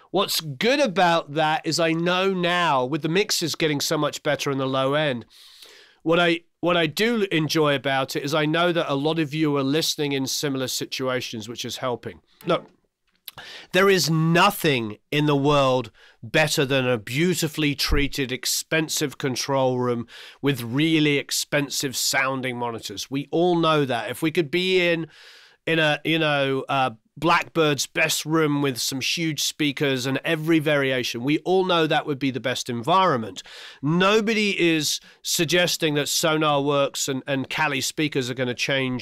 what's good about that is I know now, with the mixes getting so much better in the low end, what I do enjoy about it is I know that a lot of you are listening in similar situations, which is helping. Look, there is nothing in the world better than a beautifully treated, expensive control room with really expensive sounding monitors. We all know that. If we could be in a Blackbird's best room with some huge speakers and every variation, we all know that would be the best environment. Nobody is suggesting that Sonarworks and Cali speakers are going to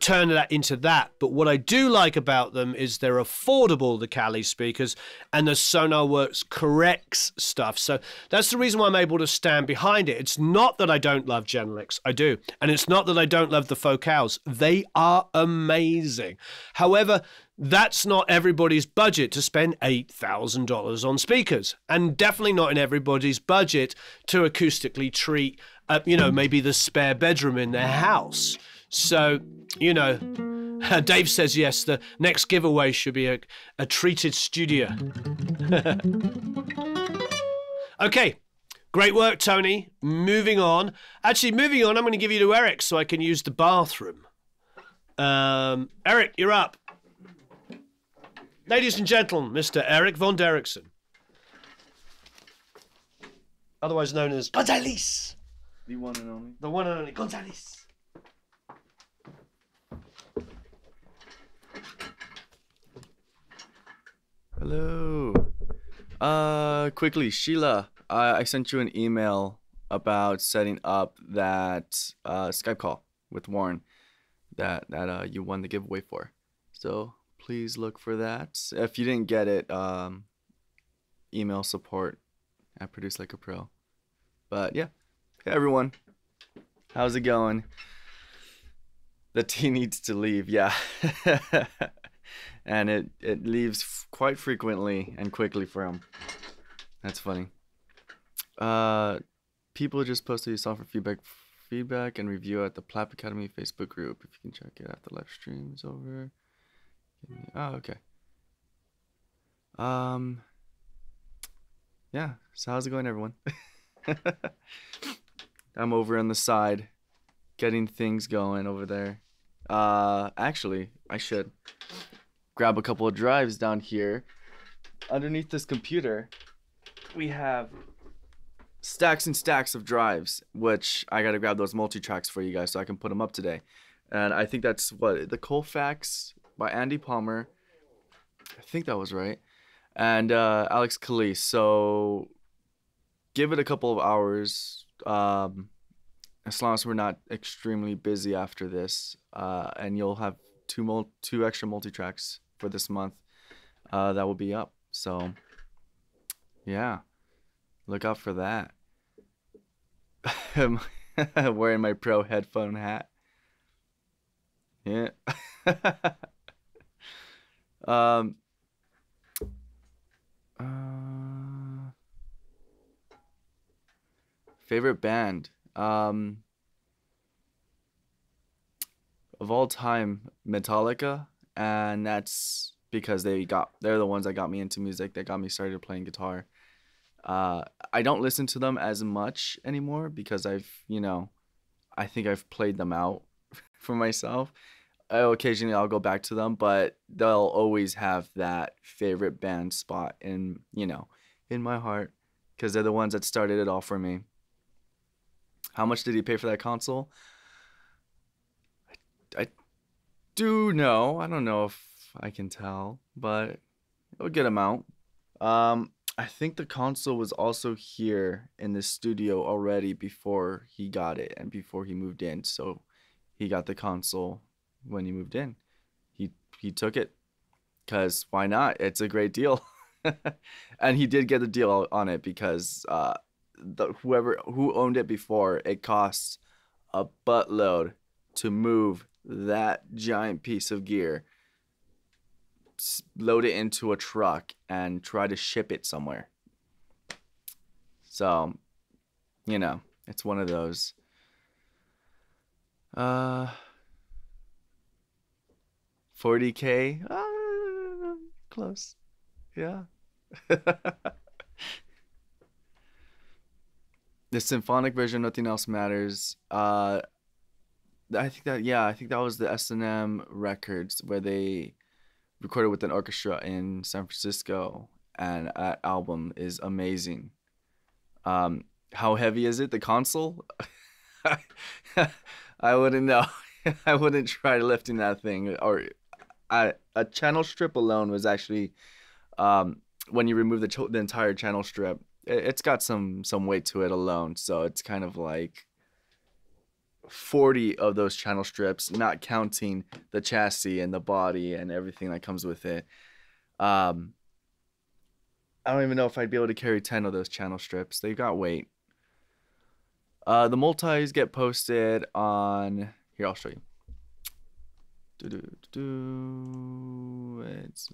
turn that into that. But what I do like about them is they're affordable, the Cali speakers, and the Sonarworks corrects stuff. So that's the reason why I'm able to stand behind it. It's not that I don't love Genelix, I do. And it's not that I don't love the Focals. They are amazing. However, that's not everybody's budget to spend $8,000 on speakers, and definitely not in everybody's budget to acoustically treat, maybe the spare bedroom in their house. So, you know, Dave says yes, the next giveaway should be a treated studio. Okay, great work, Tony. Moving on, I'm going to give you to Eric so I can use the bathroom. Eric, you're up. Ladies and gentlemen, Mr. Eric von Derrickson, otherwise known as Gonzalez. The one and only. The one and only Gonzalez. Hello. Quickly, Sheila, I sent you an email about setting up that Skype call with Warren that you won the giveaway for. So please look for that. If you didn't get it, email support at Produce Like a Pro. But yeah, hey everyone, how's it going? The tea needs to leave, yeah. And it leaves quite frequently and quickly for him. That's funny. People just posted your song for feedback and review at the Plap Academy Facebook group. If you can check it after the live stream is over. Oh, okay. Yeah. So how's it going, everyone? I'm over on the side, getting things going over there. Actually, I should grab a couple of drives down here. Underneath this computer, we have stacks and stacks of drives, which I gotta grab those multi-tracks for you guys so I can put them up today. And I think that's what, the Colfax by Andy Palmer. I think that was right. And Alex Calise. So give it a couple of hours, as long as we're not extremely busy after this, and you'll have two extra multi-tracks for this month that will be up. So yeah, look out for that. I'm wearing my pro headphone hat. Yeah. Favorite band of all time, Metallica, and that's because they're the ones that got me into music, that got me started playing guitar. I don't listen to them as much anymore because I think I've played them out for myself. occasionally I'll go back to them, but they'll always have that favorite band spot in, in my heart, because they're the ones that started it all for me. How much did he pay for that console? I do know. I don't know if I can tell, but a good amount. I think the console was also here in the studio already before he got it and before he moved in. So he got the console when he moved in. He took it because why not? It's a great deal. And he did get a deal on it because who owned it before, it costs a buttload to move that giant piece of gear, load it into a truck, and try to ship it somewhere. So, it's one of those. 40K? Close. Yeah. The symphonic version, Nothing Else Matters. I think that was the S&M Records where they recorded with an orchestra in San Francisco, and that album is amazing. How heavy is it? The console? I wouldn't know. I wouldn't try lifting that thing. Or a channel strip alone was actually, when you remove the entire channel strip, it's got some weight to it alone. So it's kind of like 40 of those channel strips, not counting the chassis and the body and everything that comes with it. I don't even know if I'd be able to carry 10 of those channel strips. They've got weight. The multis get posted on... Here, I'll show you. It's...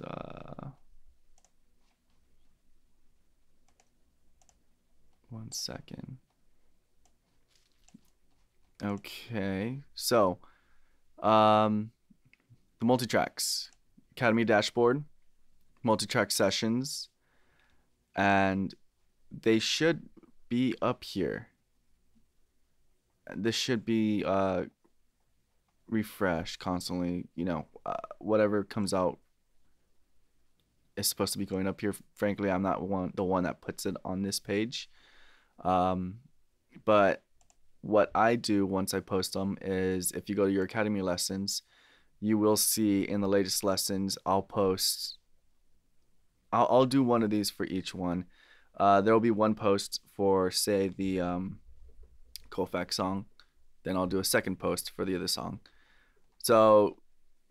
One second. Okay, so the multitracks, Academy dashboard, multitrack sessions, and they should be up here. This should be refreshed constantly. Whatever comes out is supposed to be going up here. Frankly, I'm not the one that puts it on this page, but what I do once I post them is, if you go to your Academy lessons, you will see in the latest lessons, I'll do one of these for each one. There will be one post for, say, the Colfax song. Then I'll do a second post for the other song. So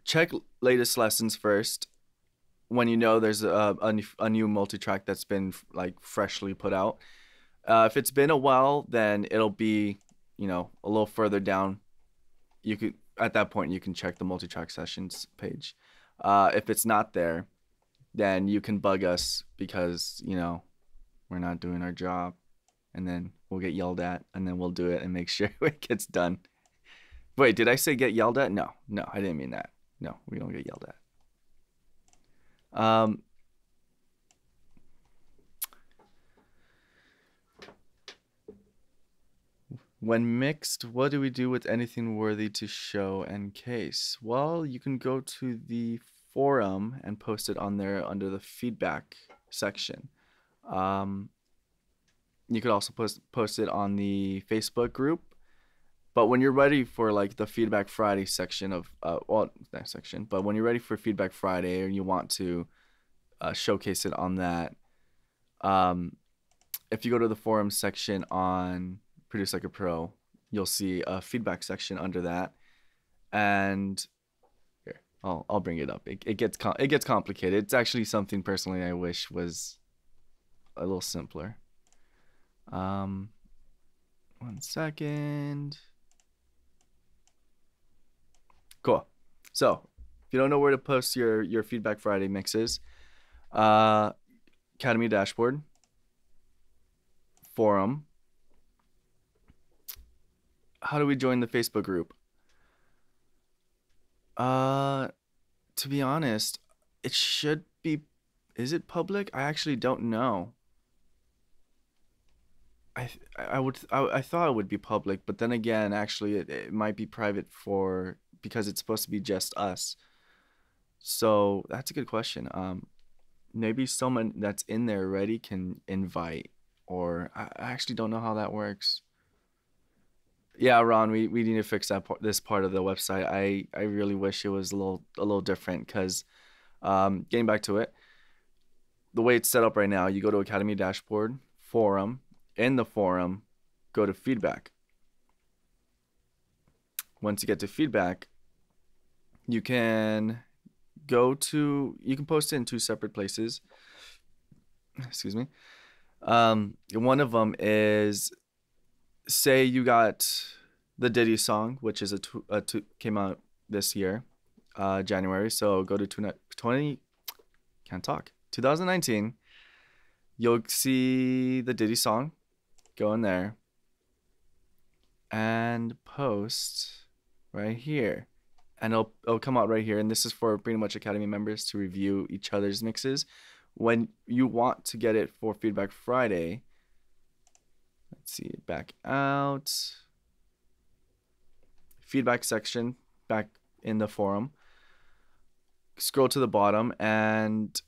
check latest lessons first. When there's a new multi-track that's been freshly put out. If it's been a while, then it'll be a little further down. At that point you can check the multi-track sessions page. If it's not there, then you can bug us because we're not doing our job, and then we'll get yelled at, and then we'll do it and make sure it gets done. Wait, did I say get yelled at? No, I didn't mean that. No, we don't get yelled at. When mixed, what do we do with anything worthy to show and case? Well, you can go to the forum and post it on there under the feedback section. You could also post it on the Facebook group. But when you're ready for the Feedback Friday section of that section, but when you're ready for Feedback Friday and you want to showcase it on that, if you go to the forum section on Produce Like a Pro, you'll see a feedback section under that, and here I'll bring it up. It gets complicated. It's actually something personally I wish was a little simpler. 1 second. Cool. So if you don't know where to post your Feedback Friday mixes, Academy dashboard, forum. How do we join the Facebook group? To be honest, it should be. Is it public? I actually don't know. I thought it would be public, but then again, actually, it might be private for because it's supposed to be just us. So that's a good question. Maybe someone that's in there already can invite, or I actually don't know how that works. Yeah, Ron, we need to fix this part of the website. I really wish it was a little different, because getting back to it, the way it's set up right now, you go to Academy Dashboard, Forum. In the forum, go to Feedback. Once you get to Feedback, you can post it in two separate places. Excuse me. One of them is, say you got the Diddy song, which is came out this year, January. So go to 2019. You'll see the Diddy song. Go in there and post right here, and it'll come out right here. And this is for pretty much Academy members to review each other's mixes. When you want to get it for Feedback Friday, let's see, back out, feedback section, back in the forum, scroll to the bottom, and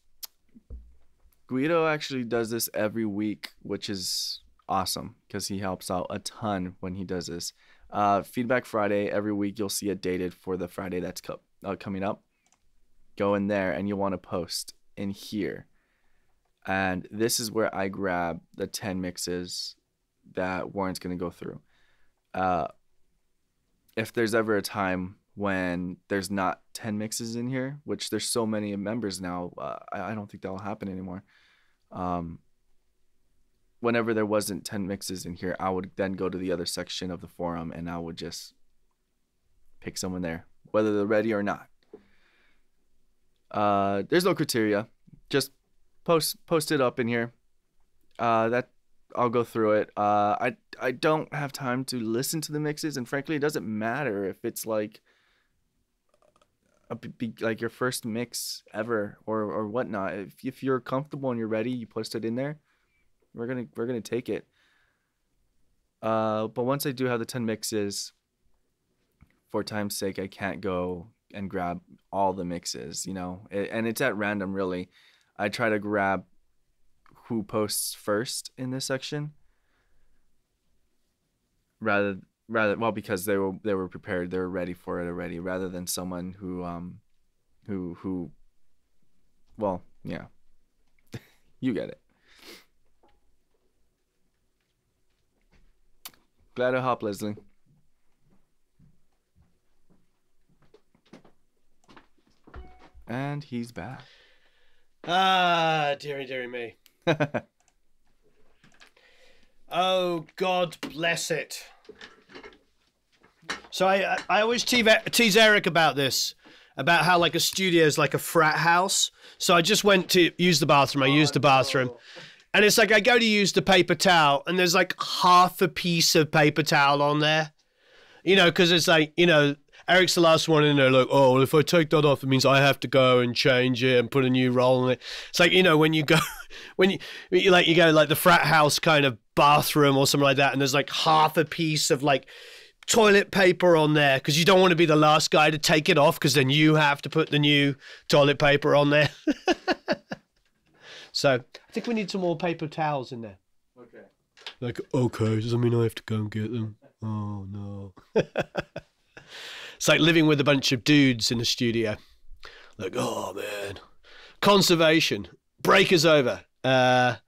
Guido actually does this every week, which is awesome because he helps out a ton when he does this. Feedback Friday, every week you'll see it dated for the Friday that's coming up. Go in there and you'll want to post in here. And this is where I grab the 10 mixes that Warren's going to go through. If there's ever a time when there's not 10 mixes in here, which there's so many members now, I don't think that'll happen anymore. Whenever there wasn't 10 mixes in here, I would then go to the other section of the forum and I would just pick someone there, whether they're ready or not. There's no criteria. Just post it up in here. That I'll go through it. I don't have time to listen to the mixes, and frankly, it doesn't matter if it's like like your first mix ever or whatnot. If you're comfortable and you're ready, you post it in there. We're gonna take it. But once I do have the 10 mixes, for time's sake, I can't go and grab all the mixes, and it's at random, really. I try to grab who posts first in this section, rather well, because they were prepared, they were ready for it already, rather than someone who well, yeah, you get it. Glad to hop, Leslie. And he's back. Ah, dearie me. Oh, God bless it. So I always tease Eric about this, about how like a studio is like a frat house. So I just went to use the bathroom. I used the bathroom. And it's like I go to use the paper towel and there's like half a piece of paper towel on there. Because it's like, Eric's the last one in there, like, oh, well, if I take that off, it means I have to go and change it and put a new roll in it. It's like, when you go, when you go like the frat house kind of bathroom or something like that, and there's like half a piece of like toilet paper on there because you don't want to be the last guy to take it off because then you have to put the new toilet paper on there. So I think we need some more paper towels in there. Okay. Like, okay, does that mean I have to go and get them? Oh, no. It's like living with a bunch of dudes in the studio. Like, oh, man. Conservation. Break is over. Clint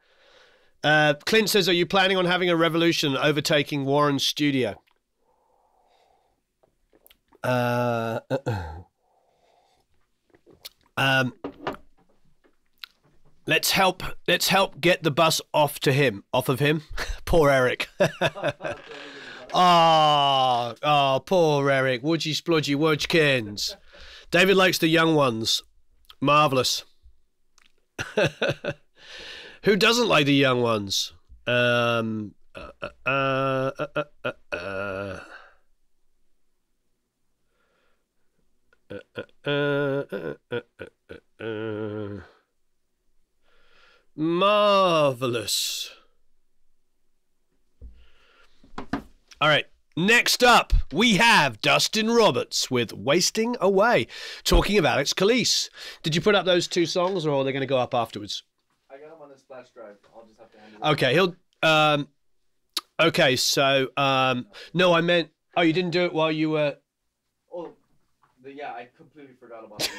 says, are you planning on having a revolution overtaking Warren's studio? Let's help get the bus off of him. Poor Eric. Oh, poor Eric. Woodgy splodgy wudgekins. David likes the young ones. Marvelous. Who doesn't like the young ones? Marvelous. All right, Next up, we have Dustin Roberts with Wasting Away, talking of Alex Calise. Did you put up those two songs, or are they going to go up afterwards? I got him on this flash drive. I'll just have to hand it Okay, okay, so, no, I meant, oh, you didn't do it while you were... Oh, yeah, I completely forgot about it.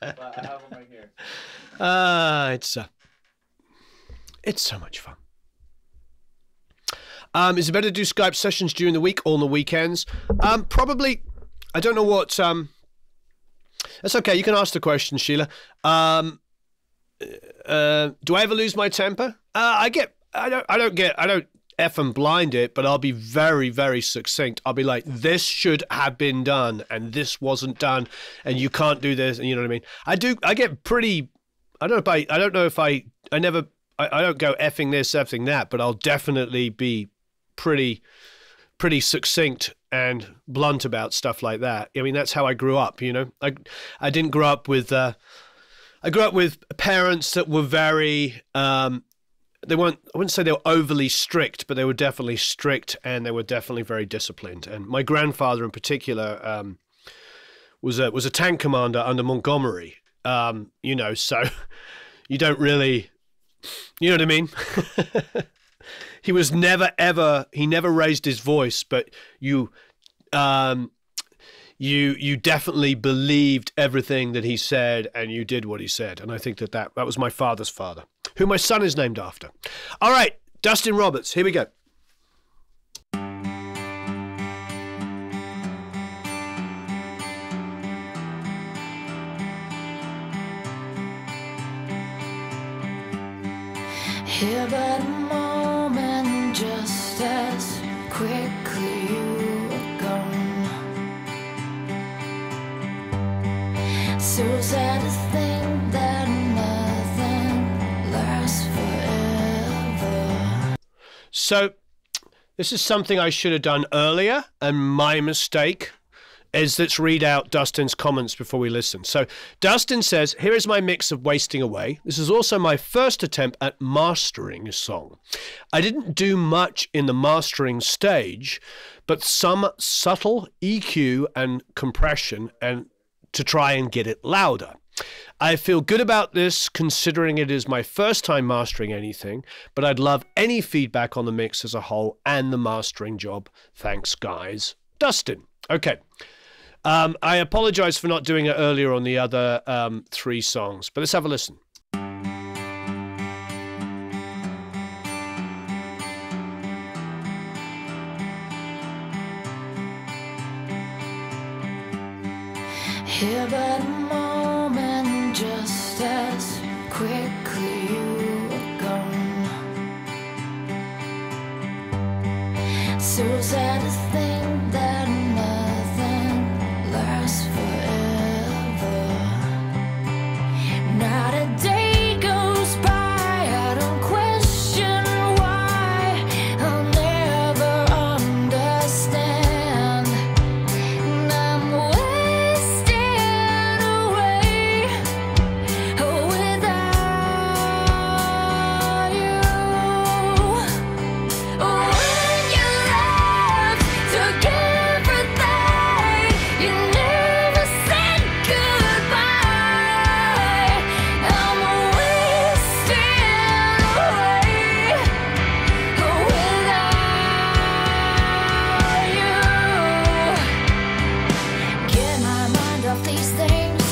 But I have them right here. It's so much fun. Is it better to do Skype sessions during the week or on the weekends? Probably. I don't know what. That's okay. You can ask the question, Sheila. Do I ever lose my temper? I don't F and blind it, but I'll be very, very succinct. I'll be like, this should have been done, and this wasn't done, and you can't do this, and you know what I mean. I get pretty. I don't know if I don't go effing this, effing that, but I'll definitely be pretty succinct and blunt about stuff like that. I mean, that's how I grew up, you know. I didn't grow up with I grew up with parents that were very they weren't, I wouldn't say they were overly strict, but they were definitely strict, and they were definitely very disciplined. And my grandfather in particular was a tank commander under Montgomery, you know, so you don't really, you know what I mean? He was never raised his voice, but you definitely believed everything that he said, and you did what he said. And I think that was my father's father, who my son is named after. All right, Dustin Roberts, here we go. Here but a moment, just as quickly you were gone. So sad to think that nothing lasts forever. So this is something I should have done earlier, and my mistake is, let's read out Dustin's comments before we listen. So Dustin says, here is my mix of Wasting Away. This is also my first attempt at mastering a song. I didn't do much in the mastering stage, but some subtle EQ and compression and to try and get it louder. I feel good about this considering it is my first time mastering anything, but I'd love any feedback on the mix as a whole and the mastering job. Thanks, guys. Dustin. Okay. I apologize for not doing it earlier on the other 3 songs, but let's have a listen. Here but a moment, just as quickly you were gone. So sad to think that nothing lasts forever. Not a day goes by I don't question why. I'll never understand. And I'm wasting away without you. When you left, took everything, you never said goodbye. I'm wasting away without you. Get my mind off these things,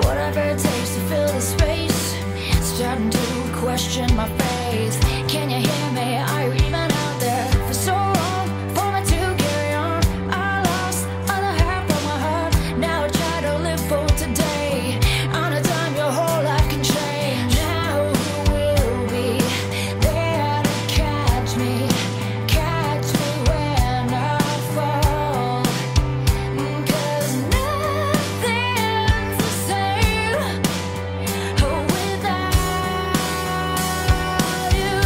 whatever it takes to fill the space. Starting to question my faith. Can you hear me? Are you even out there? For so long, for me to carry on, I lost other half of my heart. Now I try to live for today. On a time your whole life can change. Now who will be there to catch me when I fall? 'Cause nothing's the same without you.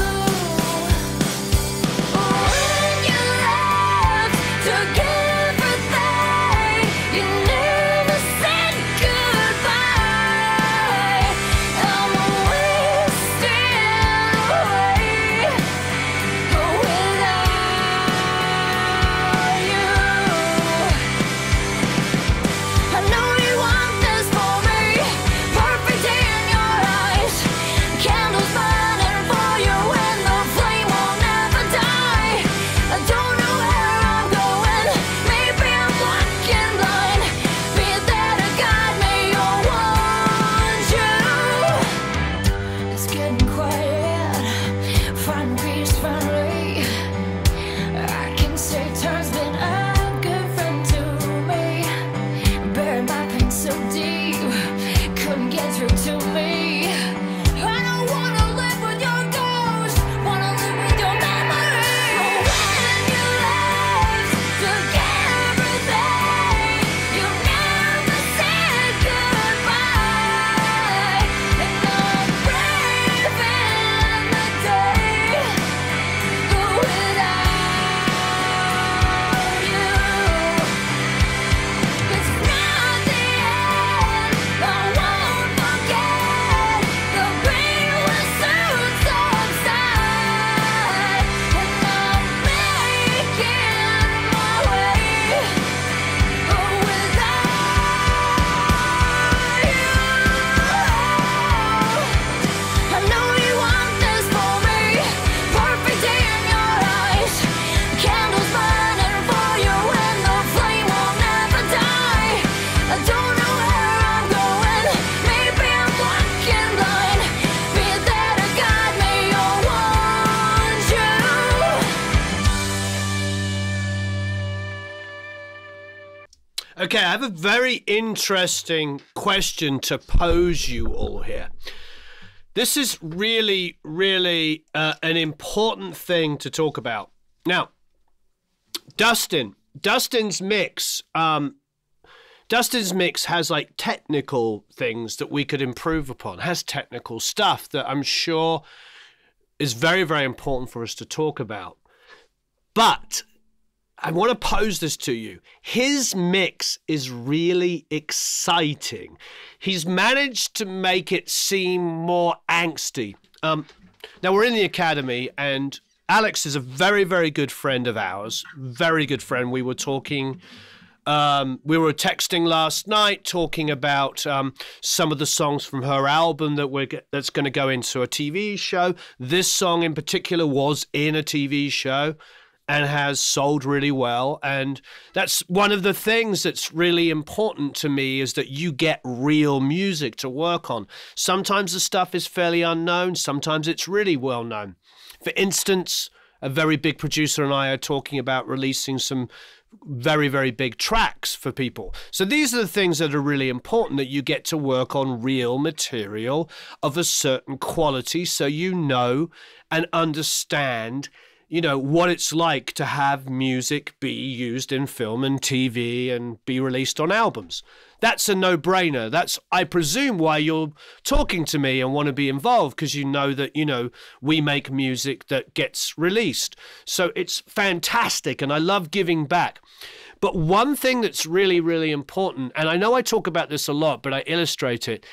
true to me. I don't wanna live with your ghost, wanna live with your memory. When you left to get everything, you never said goodbye. And I'm brave in the day, but without you, it's not the end. I won't forget. The pain will soon subside, and I'm making my way. But without you, I know you want this for me. Perfect day in your eyes, candles burning for you, and the flame will never die. I don't know where I'm going, maybe I'm black and blind. Be there to guide me, I want you. Okay, I have a very interesting question to pose you all here. This is really, really an important thing to talk about. Now, Dustin's mix has like technical things that we could improve upon, has technical stuff that I'm sure is very, very important for us to talk about. But I want to pose this to you. His mix is really exciting. He's managed to make it seem more angsty. Now, we're in the academy, and Alex is a very, very good friend of ours. Very good friend. We were talking, we were texting last night, talking about some of the songs from her album that's going to go into a TV show. This song in particular was in a TV show and has sold really well. And that's one of the things that's really important to me, is that you get real music to work on. Sometimes the stuff is fairly unknown. Sometimes it's really well known. For instance, a very big producer and I are talking about releasing some very, very big tracks for people. So these are the things that are really important, that you get to work on real material of a certain quality, so you know and understand, you know, what it's like to have music be used in film and TV and be released on albums. That's a no-brainer. That's, I presume, why you're talking to me and want to be involved, because you know that, you know, we make music that gets released. So it's fantastic, and I love giving back. But one thing that's really, really important, and I know I talk about this a lot, but I illustrate it,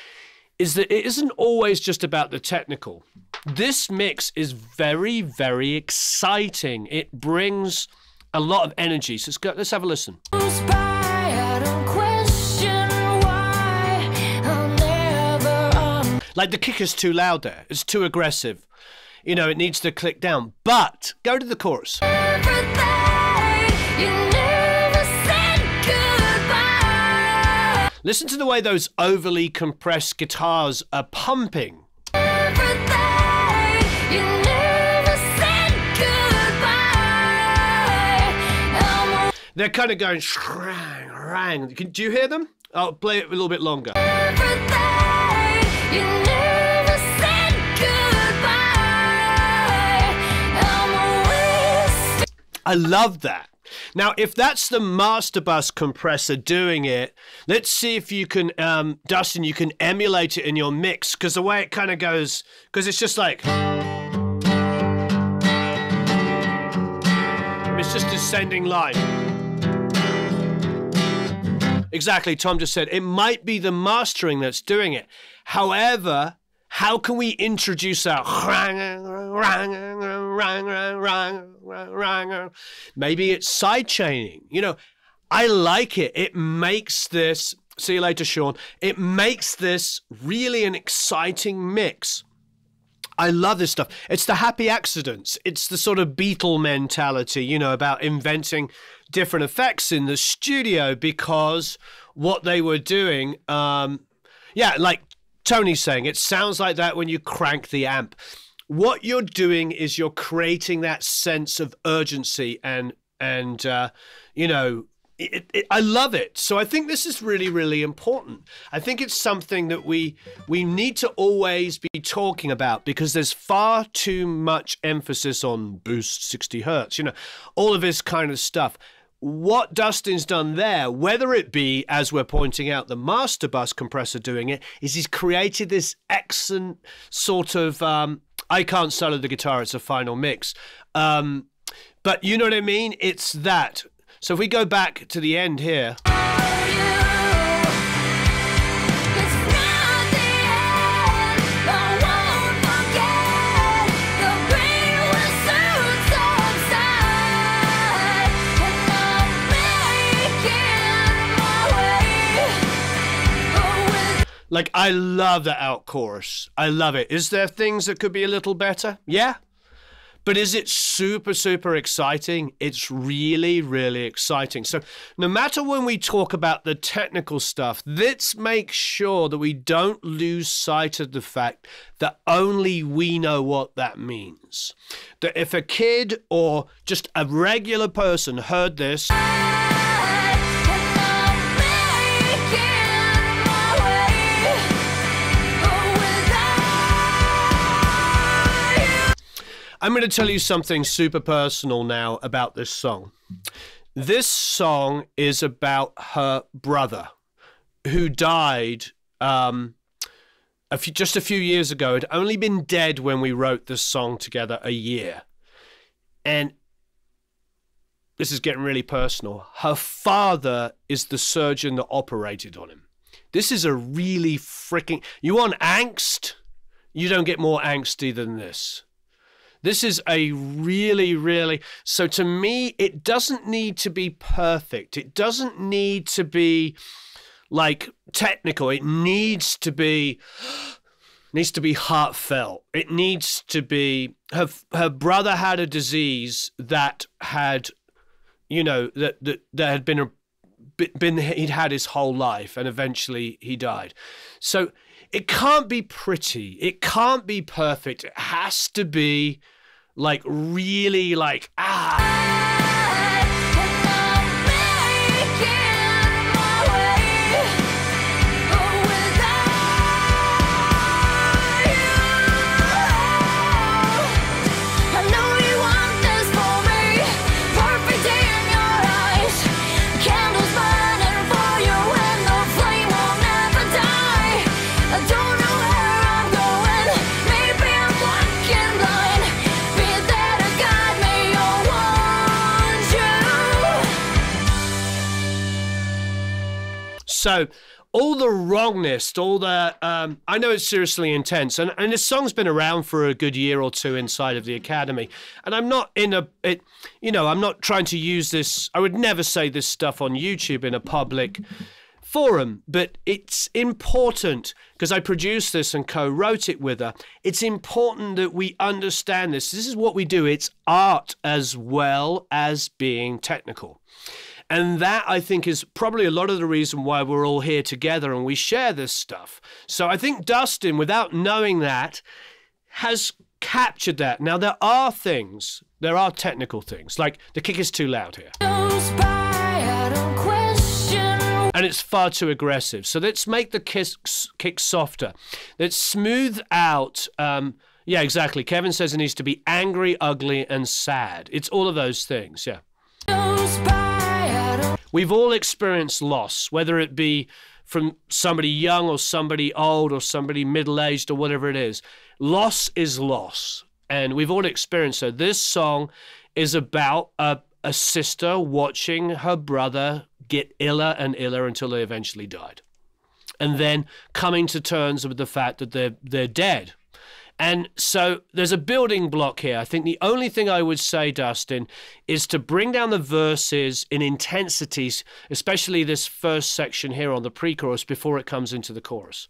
is that it isn't always just about the technical. This mix is very, very exciting. It brings a lot of energy. So let's have a listen. Like the kick is too loud there. It's too aggressive. You know, it needs to click down. But go to the chorus. Listen to the way those overly compressed guitars are pumping. They're kind of going shrang, rang. Do you hear them? I'll play it a little bit longer. I love that. Now, if that's the master bus compressor doing it, let's see if you can, Dustin, you can emulate it in your mix, because the way it kind of goes, because it's just like, it's just descending line. Exactly, Tom just said, it might be the mastering that's doing it. However, how can we introduce our maybe it's side chaining? You know, I like it. It makes this, see you later, Sean. It makes this really an exciting mix. I love this stuff. It's the happy accidents. It's the sort of Beatle mentality, you know, about inventing different effects in the studio, because what they were doing, yeah, like Tony's saying, it sounds like that when you crank the amp. What you're doing is you're creating that sense of urgency and you know, I love it. So I think this is really, really important. I think it's something that we need to always be talking about, because there's far too much emphasis on boost 60 hertz, you know, all of this kind of stuff. What Dustin's done there, whether it be, as we're pointing out, the master bus compressor doing it, is he's created this excellent sort of, I can't solo the guitar, it's a final mix. But you know what I mean? It's that. So if we go back to the end here. Like, I love the out chorus. I love it. Is there things that could be a little better? Yeah. But is it super, super exciting? It's really, really exciting. So no matter when we talk about the technical stuff, let's make sure that we don't lose sight of the fact that only we know what that means. That if a kid or just a regular person heard this, I'm going to tell you something super personal now about this song. This song is about her brother, who died just a few years ago. Had only been dead when we wrote this song together a year. And this is getting really personal. Her father is the surgeon that operated on him. This is a really freaking... You want angst? You don't get more angsty than this. This is a really, really... So to me, it doesn't need to be perfect. It doesn't need to be, like, technical. It needs to be heartfelt. It needs to be... Her brother had a disease that had, you know, that had been he'd had his whole life, and eventually he died. So it can't be pretty. It can't be perfect. It has to be like really like, So all the wrongness, all the, I know it's seriously intense, and this song's been around for a good year or two inside of the Academy, and I'm not I'm not trying to use this, I would never say this stuff on YouTube in a public forum, but it's important, because I produced this and co-wrote it with her, it's important that we understand this. This is what we do. It's art as well as being technical. And that, I think, is probably a lot of the reason why we're all here together and we share this stuff. So I think Dustin, without knowing that, has captured that. Now, there are technical things, like the kick is too loud here. And it's far too aggressive. So let's make the kick softer. Let's smooth out... yeah, exactly. Kevin says it needs to be angry, ugly, and sad. It's all of those things, yeah. We've all experienced loss, whether it be from somebody young or somebody old or somebody middle-aged or whatever it is. Loss is loss, and we've all experienced it. This song is about a sister watching her brother get iller and iller until they eventually died, and then coming to terms with the fact that they're dead. And so there's a building block here. I think the only thing I would say, Dustin, is to bring down the verses in intensities, especially this first section here on the pre-chorus before it comes into the chorus.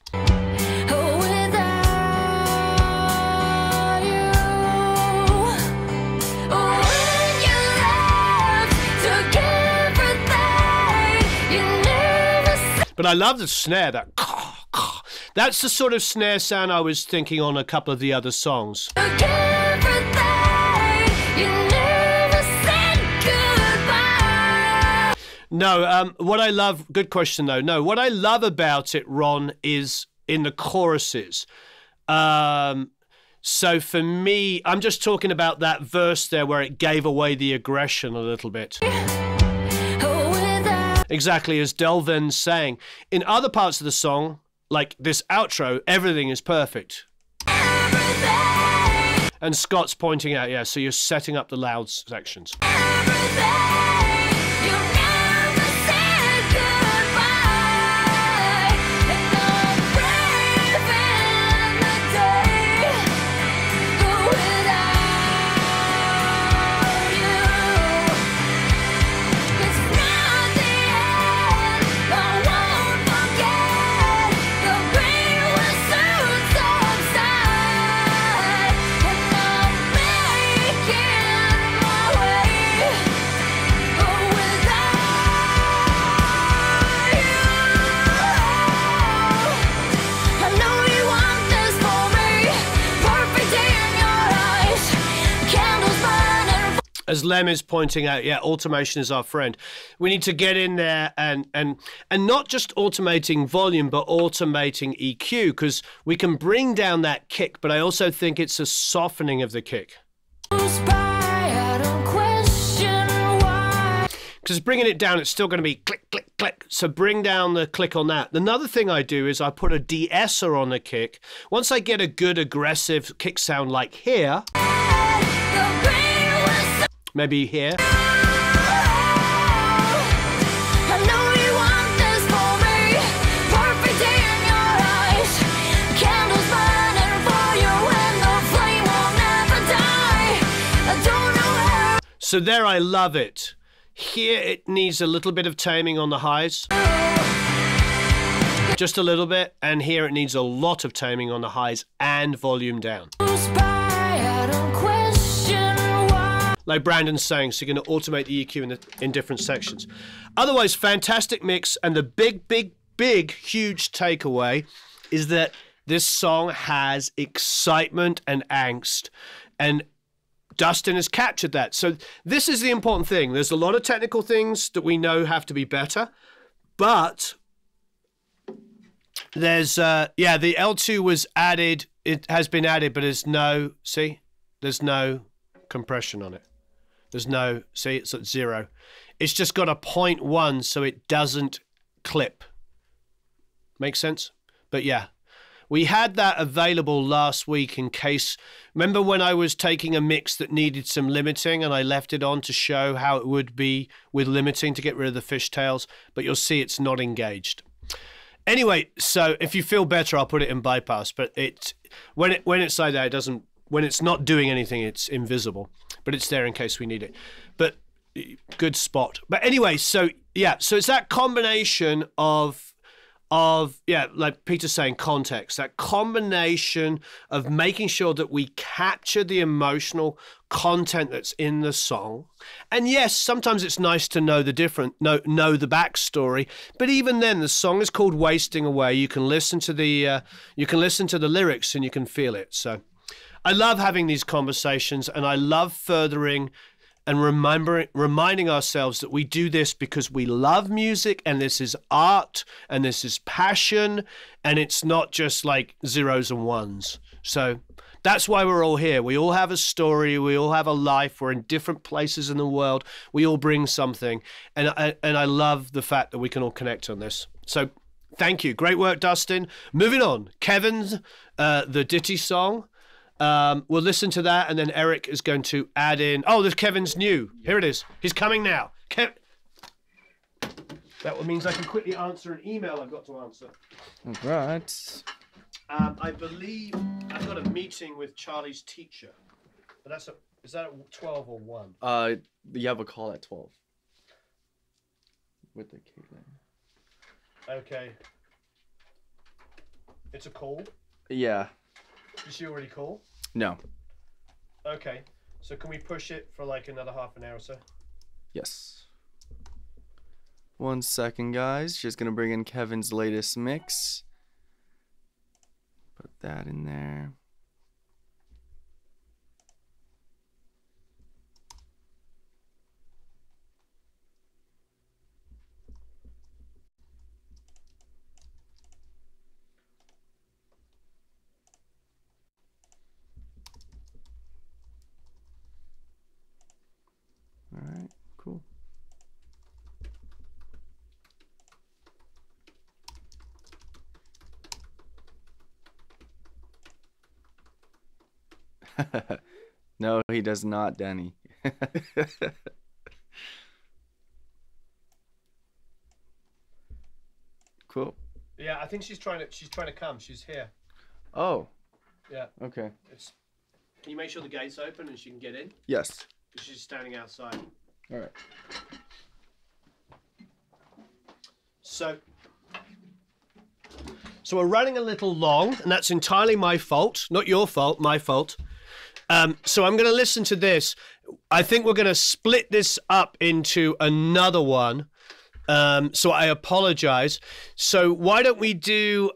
But I love the snare, that... That's the sort of snare sound I was thinking on a couple of the other songs. No, what I love, good question though. No, what I love about it, Ron, is in the choruses. So for me, I'm just talking about that verse there where it gave away the aggression a little bit. Exactly as Delvin's saying. In other parts of the song, like this outro, everything is perfect. And Scott's pointing out, yeah, so you're setting up the loud sections. As Lem is pointing out, yeah, automation is our friend. We need to get in there and not just automating volume, but automating EQ, because we can bring down that kick, but I also think it's a softening of the kick. Because bringing it down, it's still going to be click, click, click. So bring down the click on that. Another thing I do is I put a de-esser on the kick. Once I get a good aggressive kick sound like here, maybe here. So there I love it. Here it needs a little bit of taming on the highs. Just a little bit. And here it needs a lot of taming on the highs and volume down. Like Brandon's saying, so you're going to automate the EQ in different sections. Otherwise, fantastic mix. And the big, huge takeaway is that this song has excitement and angst. And Dustin has captured that. So this is the important thing. There's a lot of technical things that we know have to be better. But there's, the L2 was added. It has been added, but there's no, see? There's no compression on it. There's no, see, it's at 0. It's just got a 0.1 so it doesn't clip. Make sense? But yeah, we had that available last week in case, remember when I was taking a mix that needed some limiting and I left it on to show how it would be with limiting to get rid of the fishtails, but you'll see it's not engaged. Anyway, so if you feel better, I'll put it in bypass, but when it's like that, it doesn't, when it's not doing anything, it's invisible. But it's there in case we need it. But good spot. But anyway, so yeah, so it's that combination of like Peter's saying, context, that combination of making sure that we capture the emotional content that's in the song. And yes, sometimes it's nice to know the know the backstory, but even then the song is called Wasting Away. You can listen to the lyrics and you can feel it. So I love having these conversations, and I love furthering and reminding ourselves that we do this because we love music, and this is art, and this is passion, and it's not just like zeros and ones. So that's why we're all here. We all have a story. We all have a life. We're in different places in the world. We all bring something, and I love the fact that we can all connect on this. So thank you. Great work, Dustin. Moving on. Kevin's the Ditty song. We'll listen to that, and then Eric is going to add in. Oh, there's Kevin's new. Here it is. He's coming now. That means I can quickly answer an email I've got to answer. All right. I believe I've got a meeting with Charlie's teacher. But is that at 12 or 1? You have a call at 12. With the Caitlin. Okay. It's a call? Yeah. Did she already call? No. Okay. So can we push it for like another half an hour or so? Yes. 1 second, guys. Just gonna bring in Kevin's latest mix. Put that in there. No, he does not, Danny. Cool. Yeah, I think she's trying to come. She's here. Oh, Yeah. okay. Can you make sure the gate's open and she can get in? Yes. She's standing outside. All right. So we're running a little long, and that's entirely my fault, not your fault, my fault. So I'm going to listen to this. I think we're going to split this up into another one. So I apologize. So why don't we do...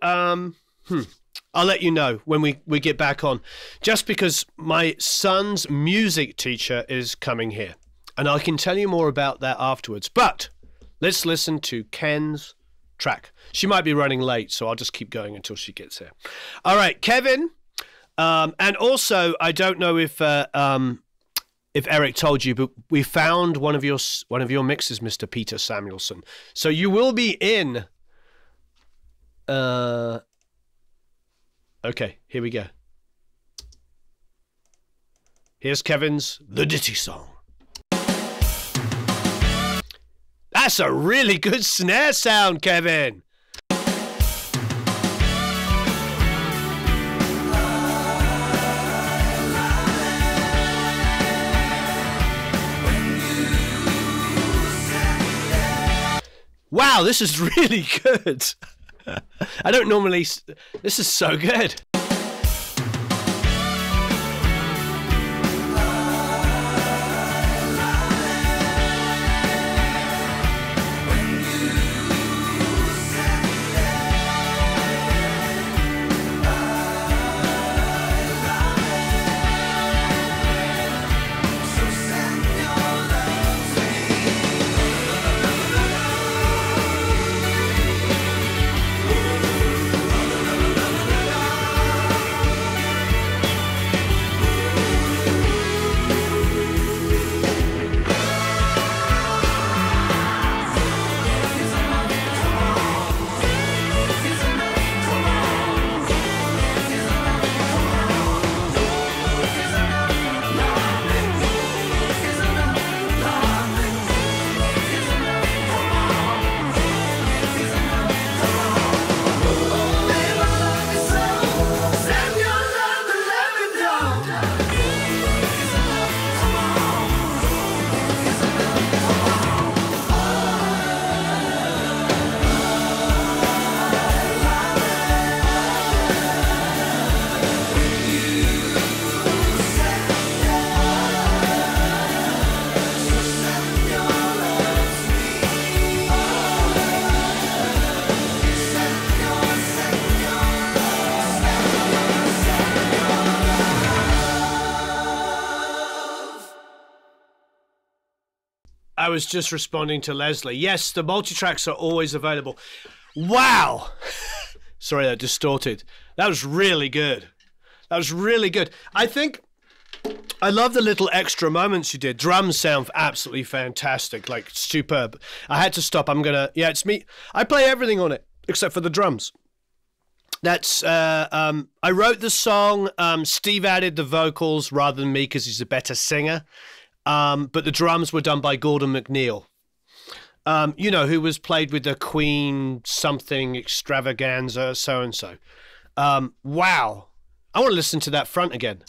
I'll let you know when we get back on. Just because my son's music teacher is coming here. And I can tell you more about that afterwards. But let's listen to Ken's track. She might be running late, so I'll just keep going until she gets here. All right, Kevin. And also, I don't know if Eric told you, but we found one of your mixes, Mr. Peter Samuelson. So you will be in... Okay, here we go. Here's Kevin's The Ditty Song. That's a really good snare sound, Kevin. Wow, this is really good. I don't normally... This is so good. I was just responding to Leslie. Yes, the multi-tracks are always available. Wow. Sorry, that distorted. That was really good. That was really good. I think I love the little extra moments you did. Drums sound absolutely fantastic, like superb. I had to stop. Yeah, it's me. I play everything on it except for the drums. That's I wrote the song. Steve added the vocals rather than me because he's a better singer. But the drums were done by Gordon McNeil, who was played with the Queen something extravaganza, so-and-so. Wow. I want to listen to that front again.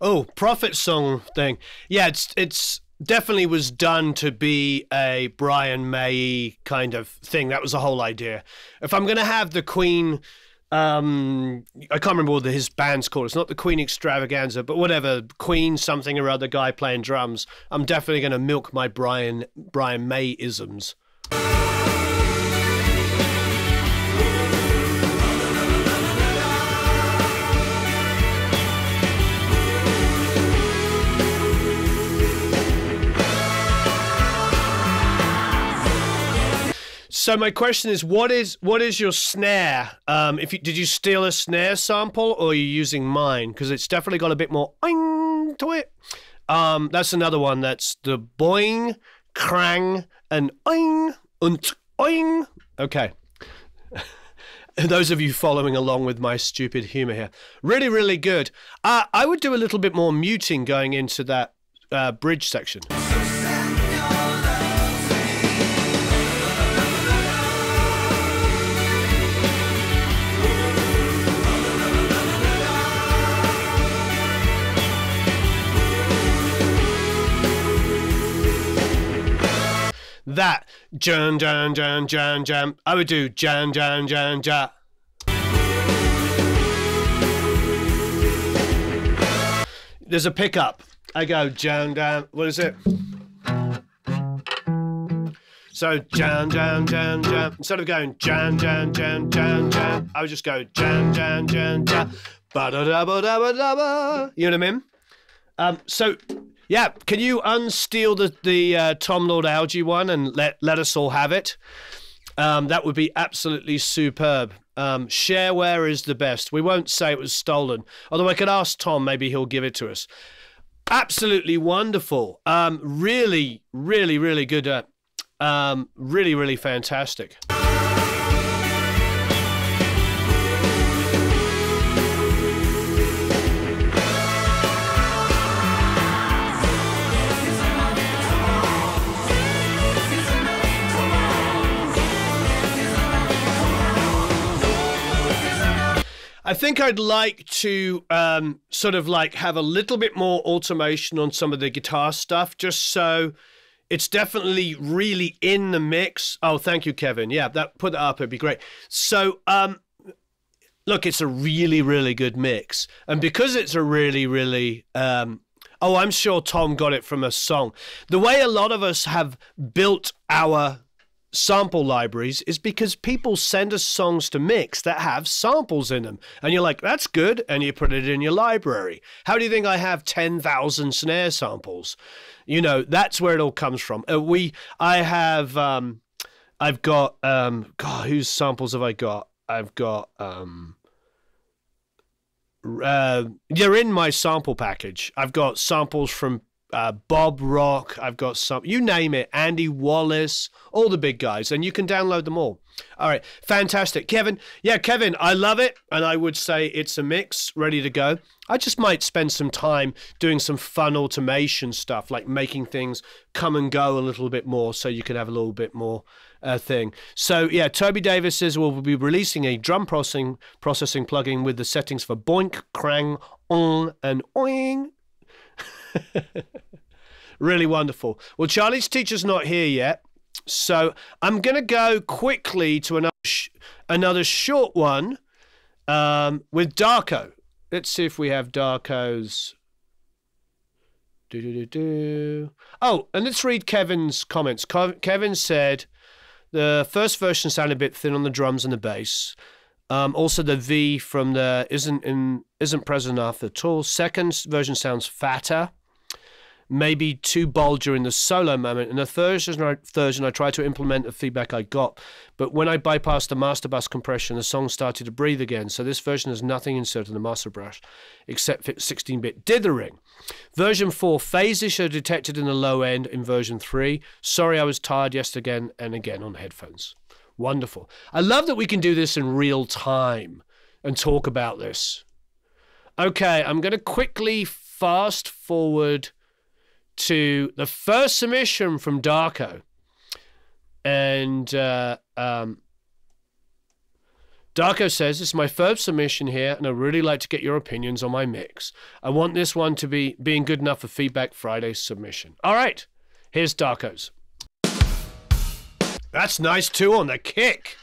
Oh, Prophet song thing. Yeah, it's definitely was done to be a Brian May kind of thing. That was the whole idea. If I'm going to have the Queen I can't remember what his band's called. It's not the Queen Extravaganza, but whatever, Queen something or other guy playing drums. I'm definitely going to milk my Brian May isms. So my question is, what is your snare? Did you steal a snare sample, or are you using mine? Because it's definitely got a bit more oing to it. That's another one. That's the boing, krang, and oing, und oing. Okay. Those of you following along with my stupid humor here, really, really good. I would do a little bit more muting going into that bridge section. That jan jan jan jan jan. I would do jan jan jan jan. There's a pickup. I go jan jan. What is it? So jan jan jan jan. Instead of going jan jan jan jan jan, I would just go jan jan jan jan. Ba da da ba da ba da ba. You know what I mean? So. Yeah, can you unsteal the Tom Lord Algae one and let us all have it? That would be absolutely superb. Shareware is the best. We won't say it was stolen, although I could ask Tom, maybe he'll give it to us. Absolutely wonderful. Really, really, really good. Really, really fantastic. I think I'd like to sort of like have a little bit more automation on some of the guitar stuff, just so it's definitely really in the mix. Oh, thank you, Kevin. Yeah, put that up. It'd be great. So, look, it's a really, really good mix. And because it's a really, really... I'm sure Tom got it from a song. The way a lot of us have built our sample libraries is because people send us songs to mix that have samples in them, and you're like, that's good, and you put it in your library. How do you think I have 10,000 snare samples? You know, that's where it all comes from. I've got God, whose samples have I got? I've got they're in my sample package. I've got samples from Bob Rock, I've got some, you name it, Andy Wallace, all the big guys, and you can download them all. All right, fantastic. Kevin, I love it, and I would say it's a mix, ready to go. I just might spend some time doing some fun automation stuff, like making things come and go a little bit more, so you can have a little bit more thing. So yeah, Toby Davis says we'll be releasing a drum processing plugin with the settings for boink, krang, on, and oing. Really wonderful. Well, Charlie's teacher's not here yet, so I'm going to go quickly to another short one with Darko. Let's see if we have Darko's. Oh, and let's read Kevin's comments. Kevin said the first version sounded a bit thin on the drums and the bass. Also, the V from the isn't present enough at all. Second version sounds fatter, maybe too bold during the solo moment. In the third version, I tried to implement the feedback I got, but when I bypassed the master bus compression, the song started to breathe again. So this version has nothing inserted in the master brush except 16-bit dithering. Version 4, phase issue detected in the low end in version 3. Sorry, I was tired yesterday and again on headphones. Wonderful. I love that we can do this in real time and talk about this. Okay, I'm going to quickly fast forward to the first submission from Darko. And Darko says, this is my first submission here, and I'd really like to get your opinions on my mix. I want this one to be being good enough for Feedback Friday submission. All right, here's Darko's. That's nice too on the kick.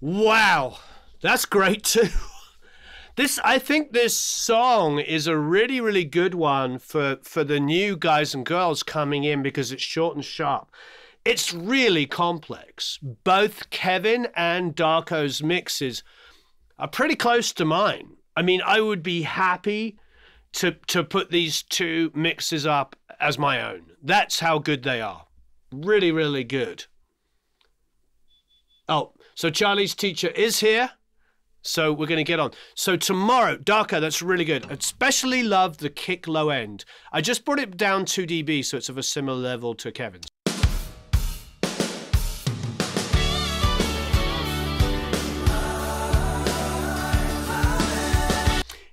Wow, that's great too. I think this song is a really, really good one for the new guys and girls coming in because it's short and sharp. It's really complex. Both Kevin and Darko's mixes are pretty close to mine. I mean, I would be happy to put these two mixes up as my own. That's how good they are. Really, really good. Oh, so Charlie's teacher is here. So we're going to get on. So tomorrow, Darko, that's really good. I especially love the kick low end. I just brought it down 2 dB, so it's of a similar level to Kevin's.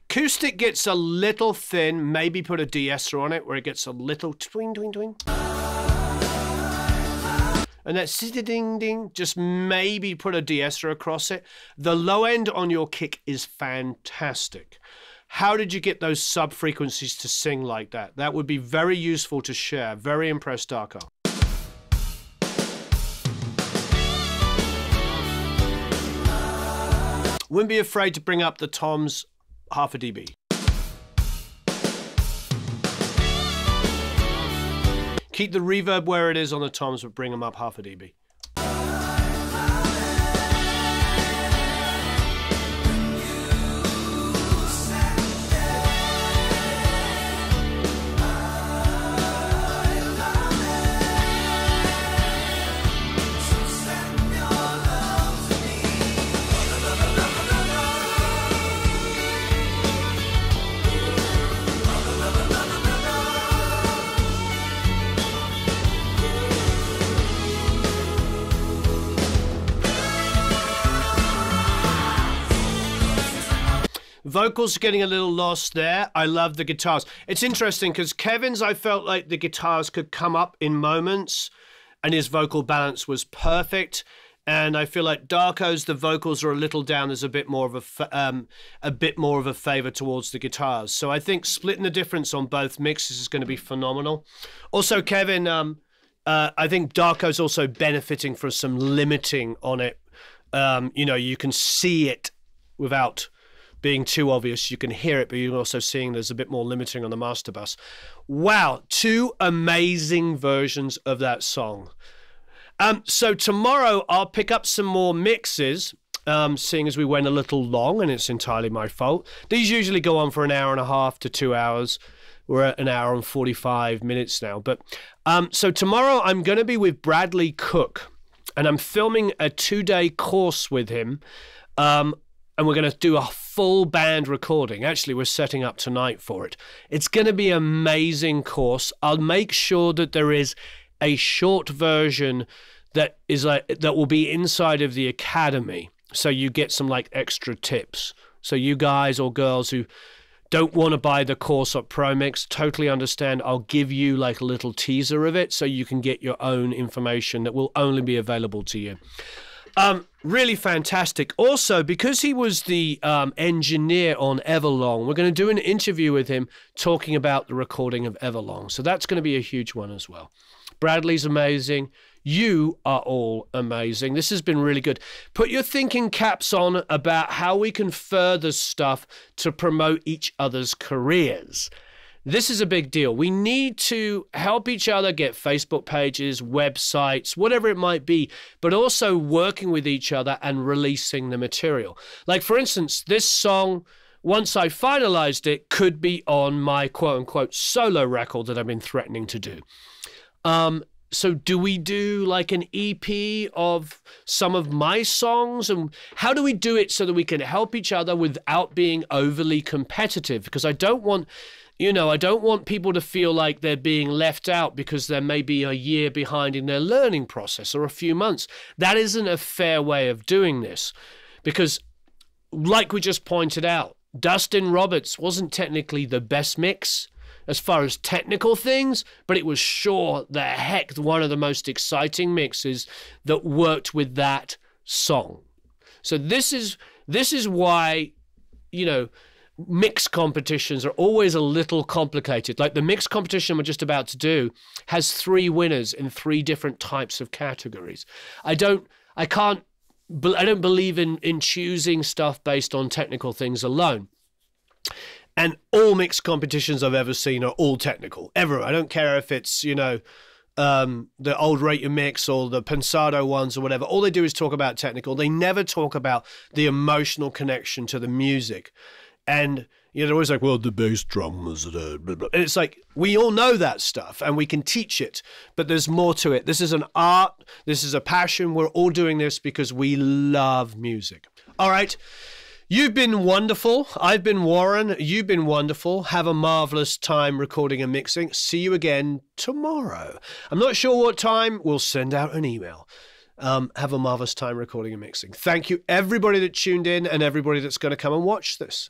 Acoustic gets a little thin. Maybe put a de-esser on it where it gets a little twing, twing, twing. And that's ding ding, just maybe put a de-esser across it. The low end on your kick is fantastic. How did you get those sub frequencies to sing like that? That would be very useful to share. Very impressed, Darko. Wouldn't be afraid to bring up the toms half a dB. Keep the reverb where it is on the toms, but bring them up half a dB. Vocals getting a little lost there. I love the guitars. It's interesting because Kevin's, I felt like the guitars could come up in moments and his vocal balance was perfect. And I feel like Darko's, the vocals are a little down. There's a bit more of a favor towards the guitars. So I think splitting the difference on both mixes is going to be phenomenal. Also, Kevin, I think Darko's also benefiting from some limiting on it. You know, you can see it without being too obvious. You can hear it, but you're also seeing there's a bit more limiting on the master bus. Wow, 2 amazing versions of that song. So tomorrow I'll pick up some more mixes, seeing as we went a little long, and it's entirely my fault. These usually go on for an hour and a half to 2 hours. We're at an hour and 45 minutes now. But so tomorrow I'm going to be with Bradley Cook, and I'm filming a 2-day course with him. And we're going to do a full band recording. Actually, we're setting up tonight for it. It's going to be an amazing course. I'll make sure that there is a short version that will be inside of the academy, so you get some like extra tips. So you guys or girls who don't want to buy the course at ProMix, totally understand. I'll give you like a little teaser of it so you can get your own information that will only be available to you. Really fantastic. Also, because he was the engineer on Everlong, we're going to do an interview with him talking about the recording of Everlong. So that's going to be a huge one as well. Bradley's amazing. You are all amazing. This has been really good. Put your thinking caps on about how we can further stuff to promote each other's careers. This is a big deal. We need to help each other get Facebook pages, websites, whatever it might be, but also working with each other and releasing the material. Like, for instance, this song, once I finalized it, could be on my quote-unquote solo record that I've been threatening to do. So do we do like an EP of some of my songs? And how do we do it so that we can help each other without being overly competitive? Because I don't want... You know, I don't want people to feel like they're being left out because they're maybe a year behind in their learning process or a few months. That isn't a fair way of doing this because, like we just pointed out, Dustin Roberts wasn't technically the best mix as far as technical things, but it was sure the heck one of the most exciting mixes that worked with that song. So this is why, you know, mix competitions are always a little complicated. Like the mix competition we're just about to do has 3 winners in 3 different types of categories. I can't I don't believe in choosing stuff based on technical things alone. And all mixed competitions I've ever seen are all technical. Ever. I don't care if it's, you know, the old Rate Your Mix or the Pensado ones or whatever. All they do is talk about technical. They never talk about the emotional connection to the music. And, you know, they're always like, well, the bass drum was... Blah, blah. And it's like, we all know that stuff and we can teach it, but there's more to it. This is an art. This is a passion. We're all doing this because we love music. All right. You've been wonderful. I've been Warren. You've been wonderful. Have a marvelous time recording and mixing. See you again tomorrow. I'm not sure what time. We'll send out an email. Have a marvelous time recording and mixing. Thank you, everybody that tuned in and everybody that's going to come and watch this.